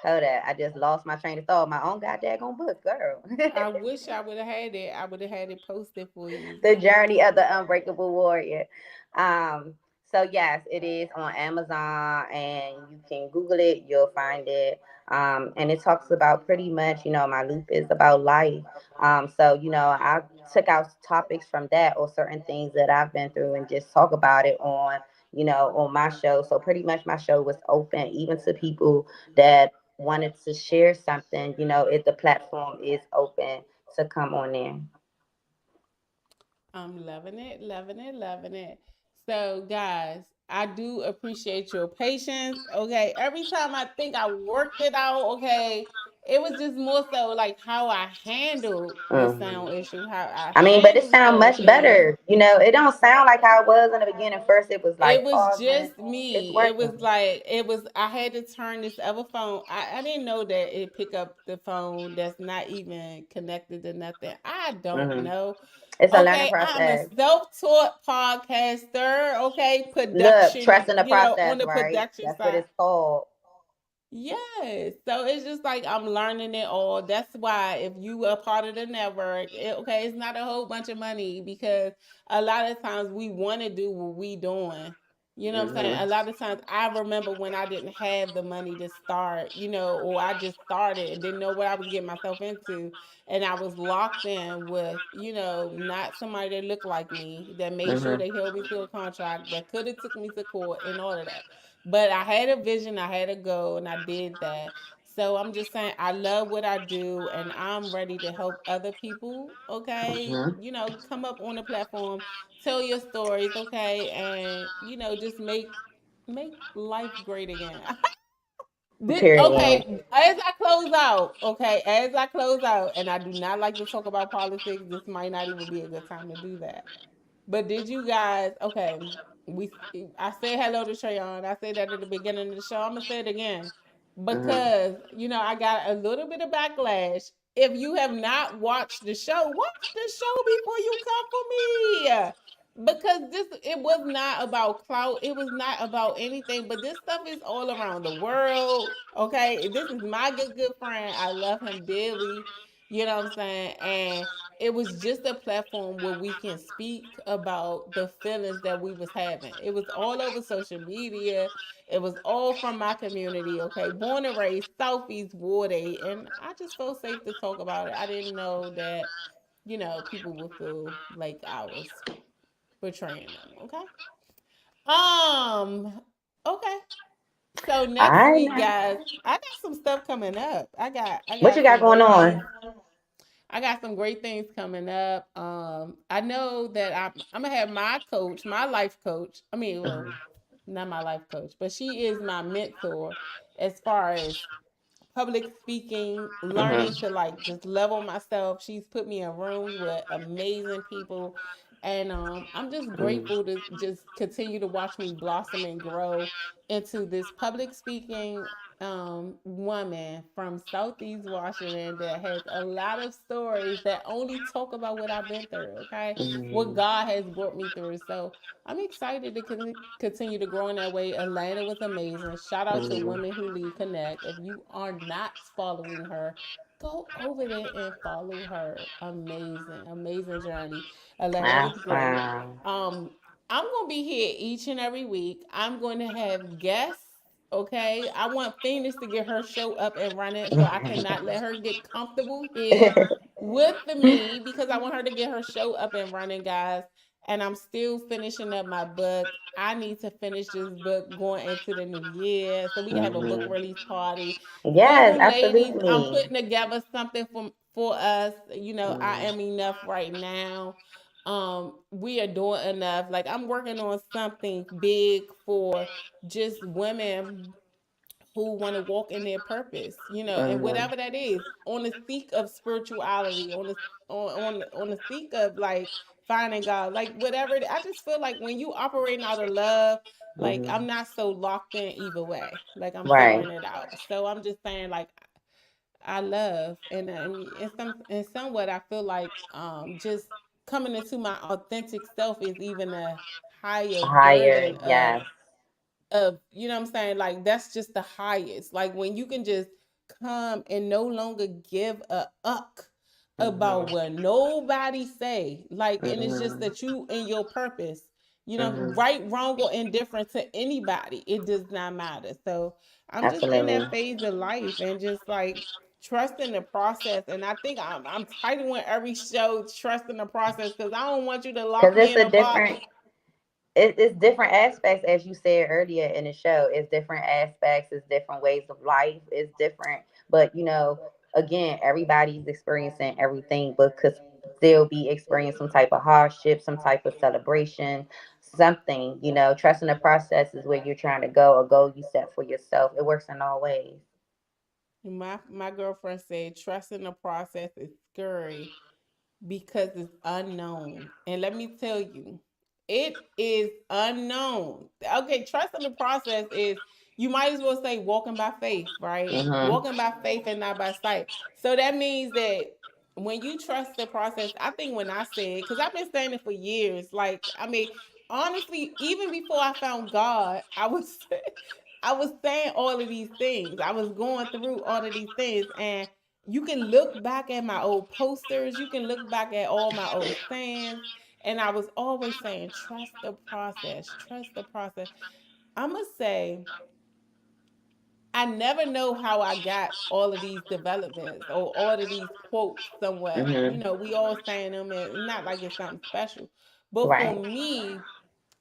Speaker 4: Hold up, I just lost my train of thought. My own goddamn book, girl.
Speaker 3: I wish I would have had it. I would have had it posted for you.
Speaker 4: The Journey of the Unbreakable Warrior. Um, so yes, it is on Amazon, and you can Google it. You'll find it. And it talks about pretty much, my loop is about life. So I took out topics from that or certain things that I've been through and just talk about it on my show. So pretty much my show was open even to people that wanted to share something. If the platform is open to come on there.
Speaker 3: I'm loving it, loving it, loving it. So, guys, I do appreciate your patience. Okay. Every time I think I worked it out, okay, it was just more so like how I handled the
Speaker 4: Mhm.
Speaker 3: sound issue, how I
Speaker 4: I mean, but it
Speaker 3: handled
Speaker 4: sounds
Speaker 3: certain
Speaker 4: much
Speaker 3: things.
Speaker 4: better. It don't sound like how it was in the beginning. First, it was
Speaker 3: It
Speaker 4: like
Speaker 3: was
Speaker 4: pausing.
Speaker 3: just
Speaker 4: It's
Speaker 3: me. It
Speaker 4: working.
Speaker 3: was like I had to turn this other phone. I didn't know that it pick up the phone that's not even connected to nothing. I don't
Speaker 4: Hmm.
Speaker 3: know.
Speaker 4: It's a learning
Speaker 3: Okay, I'm a
Speaker 4: process.
Speaker 3: self-taught podcaster. Okay,
Speaker 4: Look,
Speaker 3: production,
Speaker 4: trusting the
Speaker 3: on
Speaker 4: process,
Speaker 3: the
Speaker 4: right?
Speaker 3: production
Speaker 4: That's what
Speaker 3: side.
Speaker 4: it's called.
Speaker 3: Yes. So it's just like I'm learning it all. That's why if you are part of the network, okay, it's not a whole bunch of money because a lot of times we want to do what we doing. You know what I'm saying?
Speaker 4: Hmm.
Speaker 3: A lot of times I remember when I didn't have the money to start, or I just started and didn't know what I was getting myself into. And I was locked in with, not somebody that looked like me, that made sure
Speaker 4: Hmm.
Speaker 3: they held me to a contract, that could have took me to court and all of that. But I had a vision, I had a goal, and I did that. So I'm just saying, I love what I do, and I'm ready to help other people. Okay,
Speaker 4: Hmm.
Speaker 3: come up on the platform, tell your stories. Okay, and just make life great again.
Speaker 4: Period.
Speaker 3: Okay, as I close out, as I close out, and I do not like to talk about politics. This might not even be a good time to do that. But did you guys? Okay, we. I said hello to Trayon. I said that at the beginning of the show. I'm gonna say it again
Speaker 4: Hmm.
Speaker 3: because I got a little bit of backlash. If you have not watched the show, watch the show before you come for me. Because it was not about clout. It was not about anything. But this stuff is all around the world. Okay, this is my good friend. I love him dearly. You know what I'm saying? And it was just a platform where we can speak about the feelings that we was having. It was all over social media. It was all from my community. Okay, born and raised Southeast Warday, and I just felt safe to talk about it. I didn't know that people would feel like I was betraying them. Okay. Um. Okay. So next
Speaker 4: I
Speaker 3: week,
Speaker 4: know.
Speaker 3: guys, I got some stuff coming up. I
Speaker 4: What you
Speaker 3: got
Speaker 4: got
Speaker 3: some
Speaker 4: going
Speaker 3: great things.
Speaker 4: on?
Speaker 3: I got some great things coming up. I know that I'm gonna have my coach, my life coach. I mean, well, not my life coach, but she is my mentor as far as public speaking,
Speaker 4: Hmm.
Speaker 3: learning to like just level myself. She's put me in rooms with amazing people. And I'm just
Speaker 4: Hmm.
Speaker 3: grateful to just continue to watch me blossom and grow into this public speaking woman from Southeast Washington that has a lot of stories that only talk about what I've been through, okay? What
Speaker 4: Hmm.
Speaker 3: God has brought me through. So I'm excited to continue to grow in that way. Atlanta was amazing. Shout out to
Speaker 4: Hmm.
Speaker 3: Women Who Lead Connect. If you are not following her, go over there and follow her. Amazing, amazing journey. Atlanta was great.
Speaker 4: Awesome.
Speaker 3: Um, I'm gonna be here each and every week. I'm going to have guests. Okay, I want Phoenix to get her show up and running, so I cannot let her get comfortable here with me because I want her to get her show up and running, guys. And I'm still finishing up my book. I need to finish this book going into the new year so we can have a book
Speaker 4: Hmm.
Speaker 3: release party.
Speaker 4: Yes,
Speaker 3: Single ladies, I'm
Speaker 4: absolutely.
Speaker 3: putting together something for us. I
Speaker 4: Hmm.
Speaker 3: am enough right now. We are doing enough. Like I'm working on something big for just women who want to walk in their purpose, and
Speaker 4: Hmm.
Speaker 3: whatever that is, on the seek of spirituality, on the seek of like finding God, like whatever. I just feel like when you operating out of love, like
Speaker 4: Hmm.
Speaker 3: I'm not so locked in either way. Like I'm
Speaker 4: Right.
Speaker 3: figuring it out. So I'm just saying, like I love and somewhat I feel like just coming into my authentic self is even a higher
Speaker 4: Higher.
Speaker 3: version of
Speaker 4: Yes.
Speaker 3: what I'm saying, like that's just the highest, like when you can just come and no longer give a uck about
Speaker 4: Mhm.
Speaker 3: what nobody say. Like, and it's just
Speaker 4: Mhm.
Speaker 3: that you and your purpose,
Speaker 4: Mhm.
Speaker 3: right, wrong, or indifferent to anybody. It does not matter. So I'm just in
Speaker 4: Absolutely.
Speaker 3: that phase of life and just like trusting the process. And I think I'm titling every show "Trusting the Process" because I don't want you to
Speaker 4: Because
Speaker 3: lock me
Speaker 4: it's
Speaker 3: in
Speaker 4: a
Speaker 3: a box.
Speaker 4: different, it's different aspects, as you said earlier in the show. It's different aspects, it's different ways of life, it's different. But again, everybody's experiencing everything, but could still be experiencing some type of hardship, some type of celebration, something. Trusting the process is where you're trying to go, a goal you set for yourself. It works in all ways.
Speaker 3: My girlfriend said, "Trusting the process is scary because it's unknown." And let me tell you, it is unknown. Okay, trusting the process is, you might as well say walking by faith, right?
Speaker 4: Mhm.
Speaker 3: Walking by faith and not by sight. So that means that when you trust the process, I think when I said, because I've been saying it for years, like, I mean, honestly, even before I found God, I was saying all of these things. I was going through all of these things, and you can look back at my old posters, you can look back at all my old sayings, and I was always saying, trust the process, trust the process. I'm going to say, I never know how I got all of these developments or all of these quotes somewhere.
Speaker 4: Mhm.
Speaker 3: We all saying them, and it's not like it's something special. But for
Speaker 4: Right.
Speaker 3: me,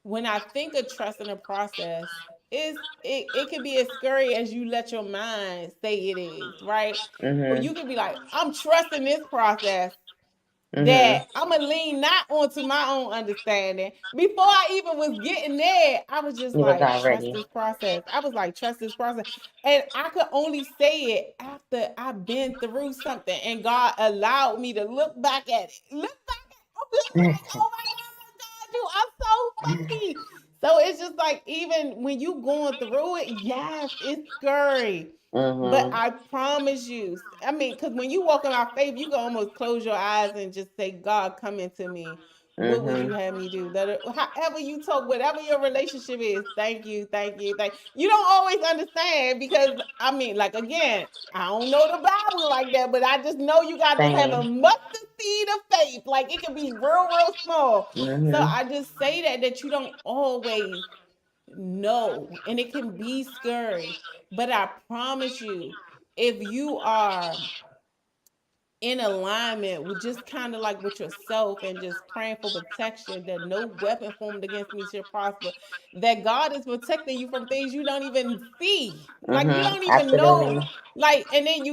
Speaker 3: when I think of trust in the process, it can be as scary as you let your mind say it is, right? Or
Speaker 4: Mhm.
Speaker 3: you can be like, I'm trusting this process,
Speaker 4: Mhm.
Speaker 3: that I'm gonna lean not onto my own understanding. Before I even was getting there, I was just
Speaker 4: You was
Speaker 3: like, trust
Speaker 4: already.
Speaker 3: this process. I was like, trust this process. And I could only say it after I've been through something and God allowed me to look back at it. Look back at it. I'm just like, oh my God, you are so funny. So it's just like, even when you going through it, yes, it's scary. But
Speaker 4: Mhm.
Speaker 3: I promise you, I mean, because when you walk in my faith, you can almost close your eyes and just say, God, come into me. What would you
Speaker 4: Mhm.
Speaker 3: have me do? That however you talk, whatever your relationship is, thank you, thank you, thank you. You don't always understand because I mean, like again, I don't know the Bible like that, but I just know you got to just have a
Speaker 4: Same.
Speaker 3: mustard seed of faith. Like it can be real, real small. So
Speaker 4: Mhm.
Speaker 3: I just say that you don't always know, and it can be scary. But I promise you, if you are in alignment with just kind of like with yourself and just praying for protection, that no weapon formed against me shall prosper, that God is protecting you from things you don't even see, like you
Speaker 4: Mhm.
Speaker 3: don't even know,
Speaker 4: Absolutely.
Speaker 3: like, and then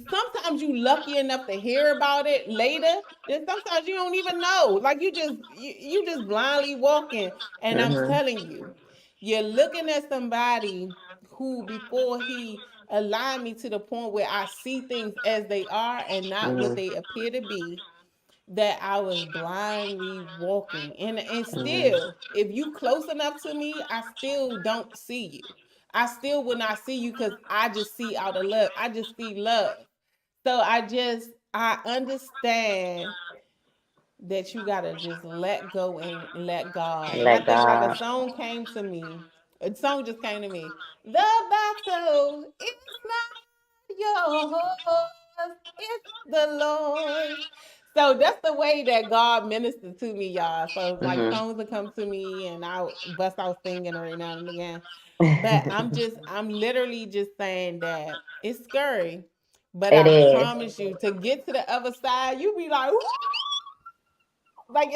Speaker 3: sometimes you lucky enough to hear about it later, then sometimes you don't even know, like you just blindly walking. And I'm
Speaker 4: Mhm.
Speaker 3: telling you, you're looking at somebody who, before he aligned me to the point where I see things as they are and not what
Speaker 4: Mhm.
Speaker 3: they appear to be, that I was blindly walking. And
Speaker 4: Mhm.
Speaker 3: still, if you close enough to me, I still don't see you. I still will not see you because I just see out of love. I just see love. So I understand that you gotta just let go and let God. And I
Speaker 4: Let
Speaker 3: think like a
Speaker 4: God.
Speaker 3: song came to me. A song just came to me. The battle is not yours, it's the Lord's. So that's the way that God ministered to me, y'all. So like
Speaker 4: Mhm.
Speaker 3: songs will come to me and I'll bust out singing every now and again. But I'm literally just saying that it's scary. But
Speaker 4: It
Speaker 3: I
Speaker 4: is.
Speaker 3: promise you, to get to the other side, you be like, like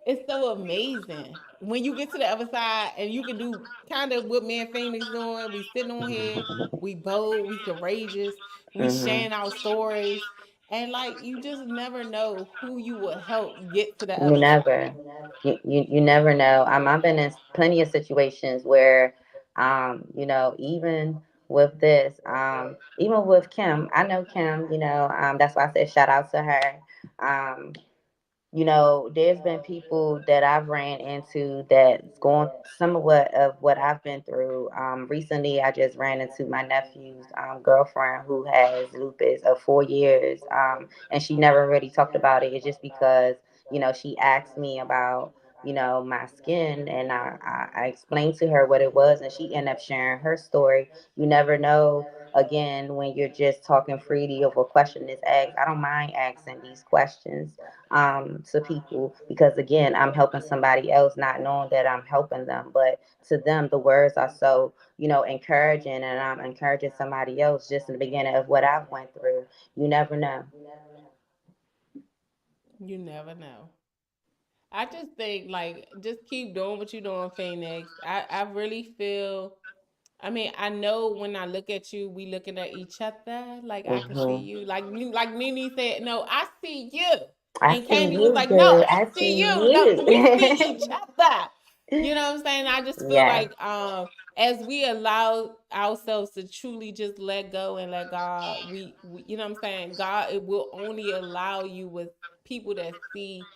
Speaker 3: it's so amazing when you get to the other side and you can do kind of what me and Phoenix doing. We sitting on here, we bold, we courageous, we
Speaker 4: Mhm.
Speaker 3: sharing our stories, and like you just never know who you will help get to the
Speaker 4: You
Speaker 3: other
Speaker 4: never,
Speaker 3: side.
Speaker 4: you never know. I've been in plenty of situations where, even with this, even with Kim, I know Kim. That's why I said shout out to her. Um, there's been people that I've ran into that's going somewhat of what I've been through. Recently, I just ran into my nephew's girlfriend who has lupus of 4 years, and she never really talked about it. It's just because she asked me about my skin, and I explained to her what it was, and she ended up sharing her story. You never know again, when you're just talking freely of a question is asked, I don't mind asking these questions to people, because again, I'm helping somebody else, not knowing that I'm helping them, but to them, the words are so, encouraging, and I'm encouraging somebody else just in the beginning of what I've went through. You never know.
Speaker 1: You never know. I just think like just keep doing what you're doing, Phoenix. I really feel. I mean, I know when I look at you, we looking at each other. Like I can see
Speaker 4: Hmm.
Speaker 1: you. Like Nene said, no, I see you.
Speaker 4: I
Speaker 1: And
Speaker 4: see
Speaker 1: Candy was
Speaker 4: you,
Speaker 1: like, no,
Speaker 4: girl.
Speaker 1: I
Speaker 4: I
Speaker 1: see
Speaker 4: see
Speaker 1: you. No,
Speaker 4: you.
Speaker 1: we see each other. You know what I'm saying? I just feel
Speaker 4: Yeah.
Speaker 1: like as we allow ourselves to truly just let go and let God, we you know what I'm saying? God, it will only allow you with people that see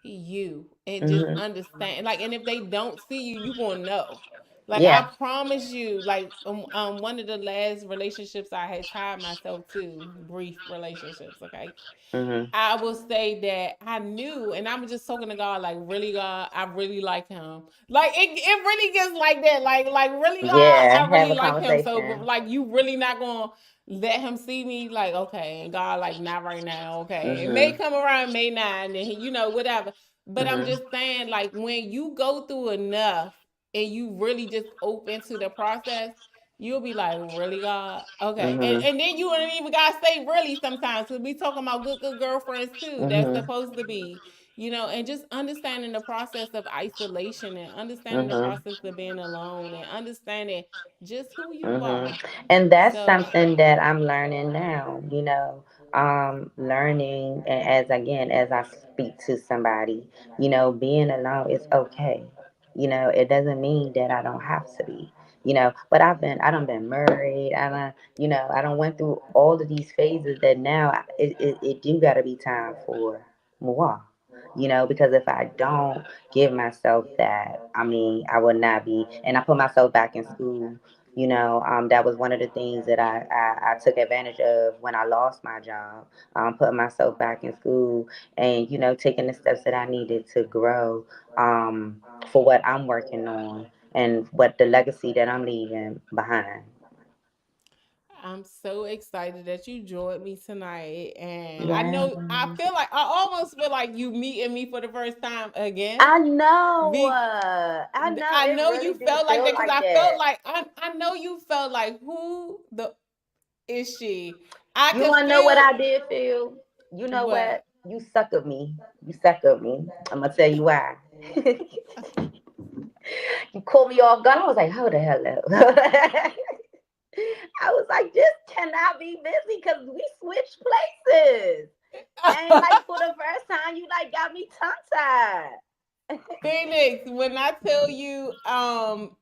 Speaker 1: you and just
Speaker 4: Hmm.
Speaker 1: understand. Like, and if they don't see you, you gonna know. Like I
Speaker 4: Yeah.
Speaker 1: promise you, like one of the last relationships I had tied myself to, brief relationships, okay,
Speaker 4: Hmm.
Speaker 1: I will say that I knew, and I'm just talking to God, like, really, God, I really like him. Like it really gets like that. Like really, God,
Speaker 4: Yeah.
Speaker 1: I
Speaker 4: Have
Speaker 1: really
Speaker 4: a
Speaker 1: like him. So
Speaker 4: conversation.
Speaker 1: like you really not gonna let him see me, like, okay, and God, like, not right now, okay. It may
Speaker 4: Hmm.
Speaker 1: come around, may not, and then whatever. But I'm
Speaker 4: Hmm.
Speaker 1: just saying, like, when you go through enough and you really just open to the process, you'll be like, really, God? Okay. And
Speaker 4: Hmm.
Speaker 1: and then you don't even gotta say really sometimes, because we talking about good girlfriends too. That's
Speaker 4: Hmm.
Speaker 1: supposed to be, and just understanding the process of isolation and understanding the
Speaker 4: Hmm.
Speaker 1: process of being alone and understanding just who you
Speaker 4: Hmm.
Speaker 1: are.
Speaker 4: And that's
Speaker 1: So
Speaker 4: something that I'm learning now, learning, and as I speak to somebody, being alone is okay. It doesn't mean that I don't have to be, but I done been married. I done went through all of these phases that now it do got to be time for more. Because if I don't give myself that, I mean, I would not be, and I put myself back in school. That was one of the things that I took advantage of when I lost my job. Putting myself back in school, and taking the steps that I needed to grow, for what I'm working on and what the legacy that I'm leaving behind.
Speaker 1: I'm so excited that you joined me tonight. And
Speaker 4: Yeah.
Speaker 1: I almost feel like you meeting me for the first time again.
Speaker 4: I know.
Speaker 1: Be
Speaker 4: I know.
Speaker 1: I
Speaker 4: It
Speaker 1: know
Speaker 4: really
Speaker 1: you
Speaker 4: do
Speaker 1: felt like
Speaker 4: feel
Speaker 1: that, because
Speaker 4: like
Speaker 1: I felt
Speaker 4: that.
Speaker 1: like I know you felt like, who the is she? I
Speaker 4: You
Speaker 1: could
Speaker 4: want to know what
Speaker 1: feel
Speaker 4: I did feel? You know
Speaker 1: what.
Speaker 4: what? You suckered me. You suckered me. I'm gonna tell you why. You caught me off guard. I was like, hold the hell up. I was like, this cannot be busy because we switched places. And like for the first time, you like got me tongue tied.
Speaker 1: Phoenix, when I tell you,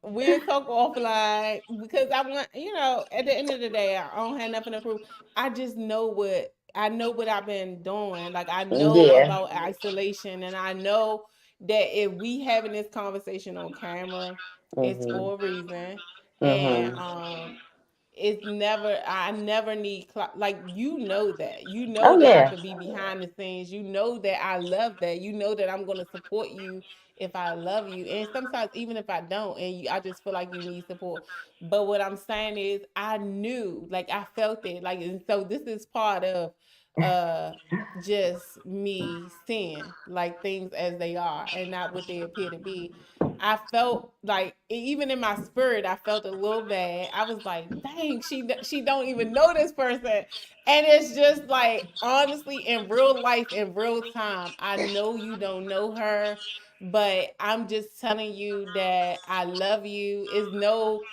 Speaker 1: we'll talk offline, because I want, at the end of the day, I don't have nothing to prove. I know what I've been doing. Like I know
Speaker 4: Yeah.
Speaker 1: about isolation, and I know that if we having this conversation on camera, it's
Speaker 4: Mhm.
Speaker 1: for a reason. And
Speaker 4: Mhm.
Speaker 1: it's never I never need like, that
Speaker 4: Oh
Speaker 1: that I
Speaker 4: yeah.
Speaker 1: could be behind the scenes, that I love that, that I'm going to support you if I love you, and sometimes even if I don't, and I just feel like you need support. But what I'm saying is, I knew, like, I felt it, like, and so this is part of uh just me seeing like things as they are and not what they appear to be. I felt like, even in my spirit, I felt a little bad. I was like, dang, she don't even know this person. And it's just like, honestly, in real life, in real time, I know you don't know her, but I'm just telling you that I love you. Is no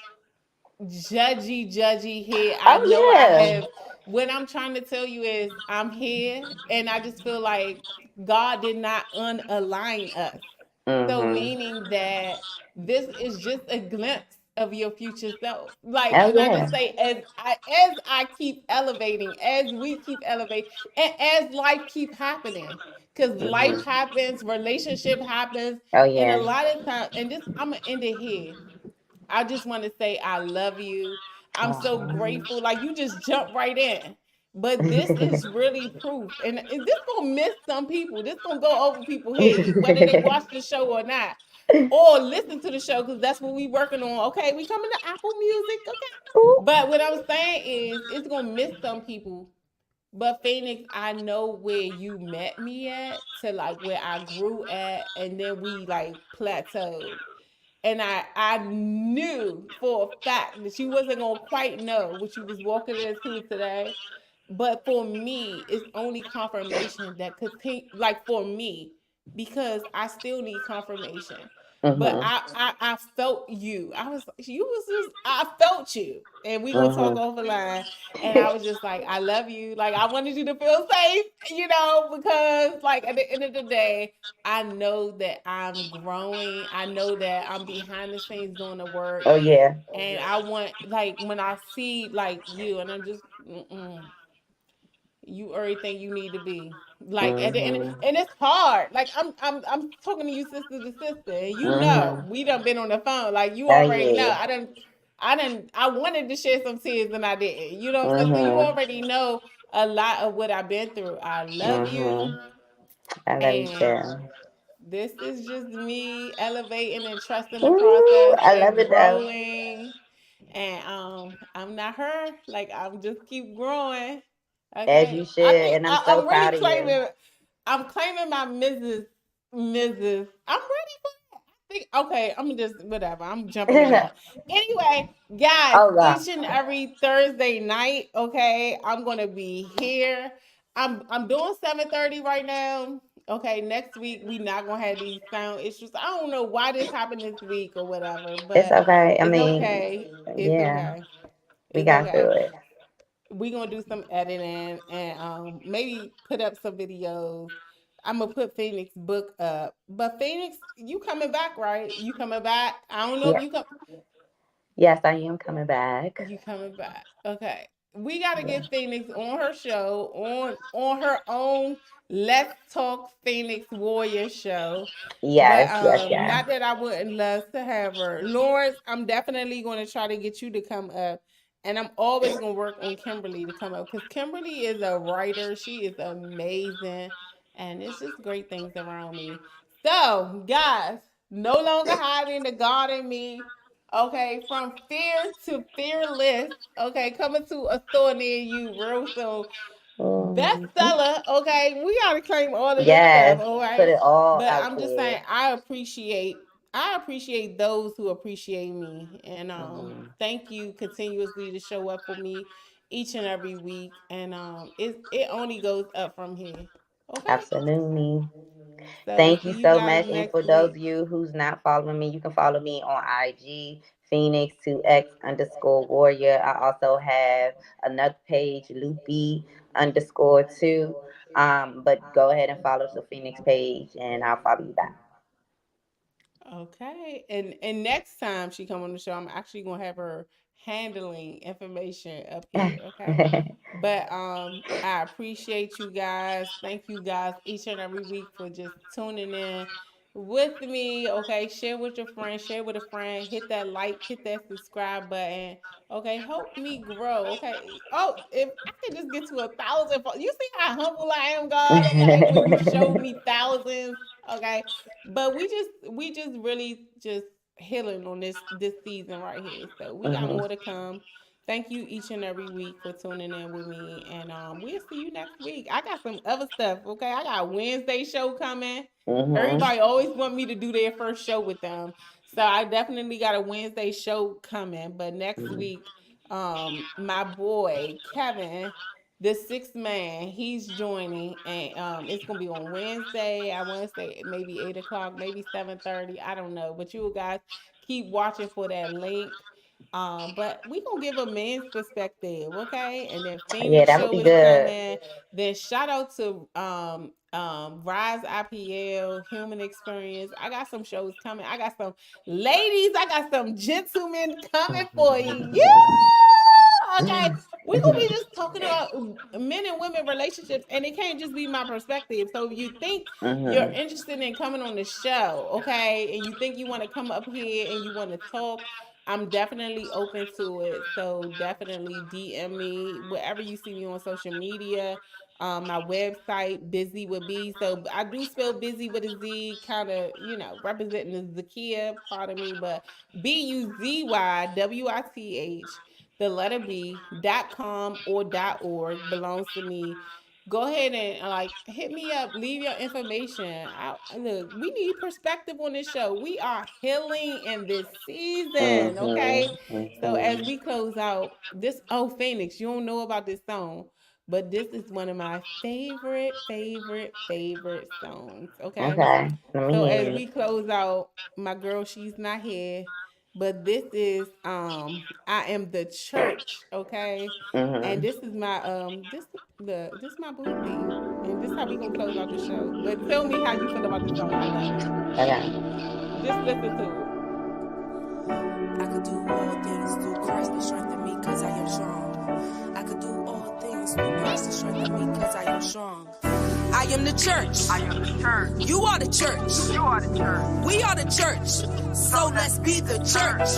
Speaker 1: judgy here. I
Speaker 4: Oh
Speaker 1: know I
Speaker 4: yeah.
Speaker 1: have. What I'm trying to tell you is, I'm here, and I just feel like God did not unalign us. So
Speaker 4: Mhm.
Speaker 1: meaning that this is just a glimpse of your future self. Like,
Speaker 4: Oh
Speaker 1: and I
Speaker 4: yeah.
Speaker 1: just say, as I keep elevating, as we keep elevating, and as life keep happening. Because life
Speaker 4: Mhm.
Speaker 1: happens, relationship happens,
Speaker 4: Oh
Speaker 1: and a
Speaker 4: yeah.
Speaker 1: lot of times, and this, I'm gonna end it here. I just want to say I love you. I'm so
Speaker 4: Oh.
Speaker 1: grateful. Like, you just jump right in. But this is really proof. And this gonna miss some people. This gonna go over people's head, whether they watch the show or not.
Speaker 3: or listen to the show because that's what we working on. Okay, we coming to Apple Music. Okay,
Speaker 4: Ooh.
Speaker 3: but what I'm saying is it's gonna miss some people. But Phoenix, I know where you met me at to like where I grew at, and then we like plateaued. And I knew for a fact that you wasn't gonna quite know what you was walking into today. But for me, it's only confirmation that continue like for me, because I still need confirmation. But
Speaker 4: Mhm.
Speaker 3: I felt you. I was you was just I felt you. And we gonna talk
Speaker 4: Mhm.
Speaker 3: offline. And I was just like, I love you. Like I wanted you to feel safe, because like at the end of the day, I know that I'm growing. I know that I'm behind the scenes doing the work.
Speaker 4: Oh yeah.
Speaker 3: And I want like when I see like you and I'm just you everything you need to be. Like at the end,
Speaker 4: Mhm.
Speaker 3: and it's hard. Like I'm talking to you sister to sister, and
Speaker 4: Mhm.
Speaker 3: we done been on the phone. Like you
Speaker 4: Oh
Speaker 3: already know.
Speaker 4: yeah.
Speaker 3: I wanted to share some tears and I didn't. You know what I'm saying? So you
Speaker 4: Mhm.
Speaker 3: already know a lot of what I've been through. I love
Speaker 4: Mhm.
Speaker 3: you,
Speaker 4: I love you
Speaker 3: and
Speaker 4: too.
Speaker 3: this is just me elevating and trusting the
Speaker 4: Ooh,
Speaker 3: process
Speaker 4: I love
Speaker 3: and
Speaker 4: it though.
Speaker 3: growing. And I'm not her. Like I'm just keep growing.
Speaker 4: As you
Speaker 3: Okay.
Speaker 4: should,
Speaker 3: I think
Speaker 4: and I'm so
Speaker 3: I'm really
Speaker 4: proud of you.
Speaker 3: claiming my Mrs. I'm ready for that. Okay, I'm just whatever. I'm jumping around. Anyway, guys,
Speaker 4: Oh God.
Speaker 3: each and every Thursday night, okay, I'm gonna be here. I'm doing 7:30 right now. Okay, next week we not gonna have these sound issues. I don't know why this happened this week or whatever,
Speaker 4: It's
Speaker 3: but
Speaker 4: okay. I
Speaker 3: it's
Speaker 4: mean,
Speaker 3: okay. It's
Speaker 4: yeah,
Speaker 3: okay.
Speaker 4: we
Speaker 3: It's
Speaker 4: got
Speaker 3: okay.
Speaker 4: through it.
Speaker 3: We gonna do some editing and maybe put up some videos. I'm gonna put Phoenix book up. But Phoenix, you coming back, right? You coming back? I don't know if
Speaker 4: Yeah.
Speaker 3: you come.
Speaker 4: Yes, I am coming back.
Speaker 3: You coming back? Okay. We gotta
Speaker 4: Yeah.
Speaker 3: get Phoenix on her show on her own. Let's talk Phoenix Warrior show. But
Speaker 4: Yes, yes, yes.
Speaker 3: not that I wouldn't love to have her. Lawrence, I'm definitely gonna try to get you to come up. And I'm always gonna work on Kimberly to come up because Kimberly is a writer. She is amazing. And it's just great things around me. So, guys, no longer hiding the God in me. Okay, from fear to fearless. Okay, coming to a store near you real soon.
Speaker 4: Mhm.
Speaker 3: Bestseller. Okay, we gotta claim all of this stuff.
Speaker 4: Yes,
Speaker 3: All
Speaker 4: put
Speaker 3: right,
Speaker 4: it all
Speaker 3: but
Speaker 4: out
Speaker 3: I'm just
Speaker 4: there.
Speaker 3: saying I appreciate those who appreciate me, and
Speaker 4: Mhm.
Speaker 3: thank you continuously to show up for me each and every week, and it only goes up from here. Okay,
Speaker 4: Absolutely.
Speaker 3: so
Speaker 4: Thank
Speaker 3: see
Speaker 4: you
Speaker 3: you
Speaker 4: so
Speaker 3: guys
Speaker 4: much. And
Speaker 3: next
Speaker 4: for those of
Speaker 3: week.
Speaker 4: you who's not following me, you can follow me on IG, Phoenix2X_Warrior. I also have another page, Loopy_2. But go ahead and follow the Phoenix page and I'll follow you
Speaker 3: Okay, and next time she come on the show, I'm actually gonna have her handling information up here. Okay,
Speaker 4: back.
Speaker 3: but I appreciate you guys. Thank you guys each and every week for just tuning in with me. Okay, share with your friend, share with a friend, hit that like, hit that subscribe button. Okay, help me grow. Okay. Oh, if I could just get to 1,000, you see how humble I am, God. Okay, when you showed me thousands. Okay, but we just really just healing on this season right here. So we got
Speaker 4: Mhm.
Speaker 3: more to come. Thank you each and every week for tuning in with me. And we'll see you next week. I got some other stuff, okay? I got Wednesday show coming.
Speaker 4: Mhm.
Speaker 3: Everybody always want me to do their first show with them. So I definitely got a Wednesday show coming. But next
Speaker 4: Mhm.
Speaker 3: week, my boy Kevin, the sixth man, he's joining, and it's gonna be on Wednesday. I want to say maybe 8 o'clock, maybe 7:30. I don't know, but you guys keep watching for that link. But we gonna give a man's perspective, okay? And then
Speaker 4: Yeah,
Speaker 3: Phoenix
Speaker 4: that would
Speaker 3: show
Speaker 4: be
Speaker 3: is
Speaker 4: good.
Speaker 3: coming. Then shout out to Rise IPL, Human Experience. I got some shows coming. I got some ladies. I got some gentlemen coming for you. Yeah, okay. We gonna be just talking about men and women relationships, and it can't just be my perspective. So if you think you're
Speaker 4: Mhm.
Speaker 3: interested in coming on the show, okay, and you think you want to come up here and you want to talk, I'm definitely open to it. So definitely DM me wherever you see me on social media. my website, Busy with B. So I do spell busy with a Z, kind of, representing the Zakia part of me, but BUZYWITH, the letter B.com or .org belongs to me. Go ahead and hit me up, leave your information. Look, we need perspective on this show. We are healing in this season, okay? So as we close out this, Phoenix, you don't know about this song, but this is one of my favorite songs, okay?
Speaker 4: Okay.
Speaker 3: So as we close out, my girl, she's not here, but this is I Am the Church, okay? And this is my this my boo theme. And this is how we gonna close out the show. But tell me how you feel about the song. I love it.
Speaker 4: Okay.
Speaker 3: Just listen to it.
Speaker 1: I could do all things through Christ that strengthen me because I am strong. I could do all things through Christ that strengthen me because I am strong. I am the church. I am the church. You are the church. You are the church. We are the church. So let's be the church.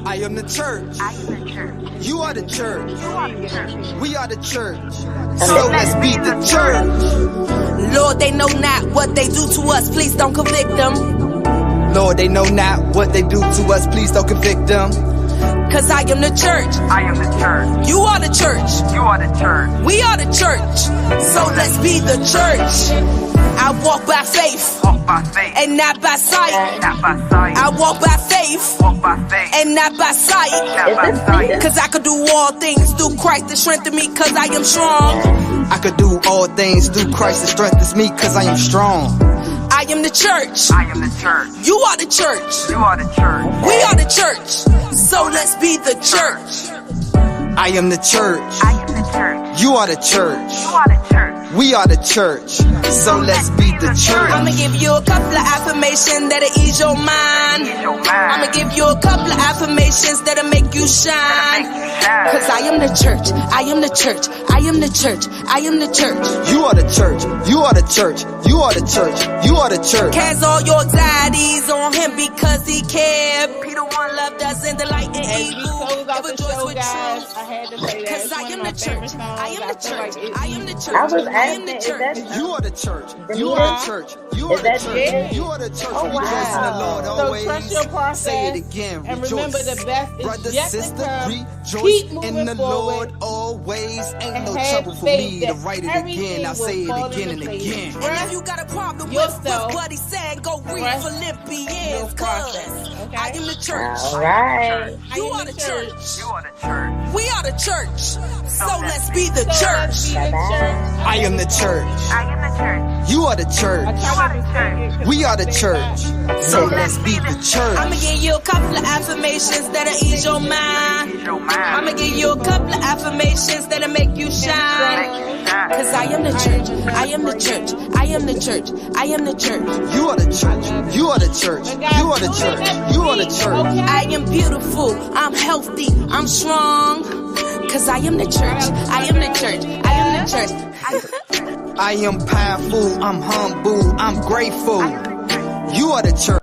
Speaker 6: I am the church.
Speaker 1: I am the church.
Speaker 6: You are the church.
Speaker 1: You are the church.
Speaker 6: We are the church. So let's be the church.
Speaker 1: Lord, they know not what they do to us. Please don't convict them.
Speaker 6: Lord, they know not what they do to us. Please don't convict them.
Speaker 1: Cause I am the church.
Speaker 7: I am the church.
Speaker 1: You are the church.
Speaker 7: You are the church.
Speaker 1: We are the church. So let's be the church. I walk by faith.
Speaker 7: Walk by faith.
Speaker 1: And not by sight.
Speaker 7: Not by sight.
Speaker 1: I walk by faith.
Speaker 7: Walk by faith.
Speaker 1: And not by sight.
Speaker 7: Not by sight.
Speaker 1: Cause I could do all things through Christ that strengthen me cause I am strong.
Speaker 6: I could do all things through Christ that strengthens me cause I am strong.
Speaker 1: I am the church.
Speaker 7: I am the church.
Speaker 1: You are the church.
Speaker 7: You are the church.
Speaker 1: We are the church. So let's be the church.
Speaker 6: I am the church.
Speaker 7: I am the church.
Speaker 6: You are the church.
Speaker 7: You are the church.
Speaker 6: We are the church. So let's be the church.
Speaker 1: I'ma give you a couple of affirmations that'll ease your mind. I'ma give you a couple of affirmations that'll make you shine. Cause I am the church. I am the church. I am the church. I am the church.
Speaker 6: You are the church. You are the church. You are the church. You are the church.
Speaker 1: Cast all your anxieties on him because he cared. Peter 1 love doesn't delight in
Speaker 3: As we
Speaker 1: evil.
Speaker 3: close out
Speaker 1: Give
Speaker 3: the
Speaker 1: a
Speaker 3: show,
Speaker 1: joy with
Speaker 3: guys,
Speaker 1: truth.
Speaker 3: I had to say that.
Speaker 1: Cause
Speaker 3: It's
Speaker 1: I
Speaker 3: one
Speaker 1: am
Speaker 3: of my
Speaker 1: the
Speaker 3: favorite
Speaker 1: church.
Speaker 3: songs.
Speaker 1: I am the
Speaker 3: feel like
Speaker 1: church.
Speaker 3: it-
Speaker 1: I am the church.
Speaker 4: I was
Speaker 1: I am
Speaker 4: asking,
Speaker 1: the
Speaker 4: is
Speaker 1: church.
Speaker 4: that
Speaker 6: You are the church. You
Speaker 4: Denita?
Speaker 6: are the church. You are
Speaker 4: Is
Speaker 6: the
Speaker 4: that
Speaker 6: church.
Speaker 3: it?
Speaker 6: You are the church.
Speaker 4: Oh,
Speaker 6: Rejoice in the
Speaker 4: wow.
Speaker 6: Lord
Speaker 3: So
Speaker 6: always.
Speaker 3: trust your process.
Speaker 6: Say it again.
Speaker 3: And
Speaker 6: Rejoice.
Speaker 3: remember, the best is
Speaker 6: Brother,
Speaker 3: yet to
Speaker 6: sister,
Speaker 3: come.
Speaker 6: rejoice
Speaker 3: Keep
Speaker 6: in
Speaker 3: moving
Speaker 6: the
Speaker 3: forward.
Speaker 6: Lord always. Ain't
Speaker 3: And
Speaker 6: no
Speaker 3: have
Speaker 6: trouble for
Speaker 3: faith
Speaker 6: me to
Speaker 3: that
Speaker 6: write it
Speaker 3: everything
Speaker 6: again. I'll
Speaker 3: will
Speaker 6: say it
Speaker 3: fall
Speaker 6: again
Speaker 3: into
Speaker 6: and
Speaker 3: place.
Speaker 6: again.
Speaker 1: And if you got a problem
Speaker 3: Yourself.
Speaker 1: with what he said, go read
Speaker 3: Trust
Speaker 1: Philippians.
Speaker 3: your
Speaker 1: Cause
Speaker 3: process, okay?
Speaker 1: I am the church.
Speaker 4: All right.
Speaker 1: You
Speaker 3: I am
Speaker 1: are the church.
Speaker 7: You are the church.
Speaker 1: We are the church. So let's be the
Speaker 3: So let's
Speaker 1: church.
Speaker 3: be the church.
Speaker 6: I am the church.
Speaker 7: I am the church.
Speaker 6: You are the
Speaker 3: I
Speaker 6: church.
Speaker 3: try not to say it 'cause
Speaker 6: We are the
Speaker 3: it's
Speaker 6: church. So let's be the church.
Speaker 1: I'ma give you a couple of affirmations that'll ease your mind.
Speaker 7: Your mind.
Speaker 1: I'ma give you a couple of affirmations that'll make you shine. Cause I am the church. I am the church. I am the church. I am the church.
Speaker 6: You are the church. You are the church. You are the church. You are the church.
Speaker 1: I am beautiful. I'm healthy. I'm strong. Cause I am the church. I am the church. I am the church.
Speaker 6: I am powerful. I'm humble. I'm grateful. You are the church.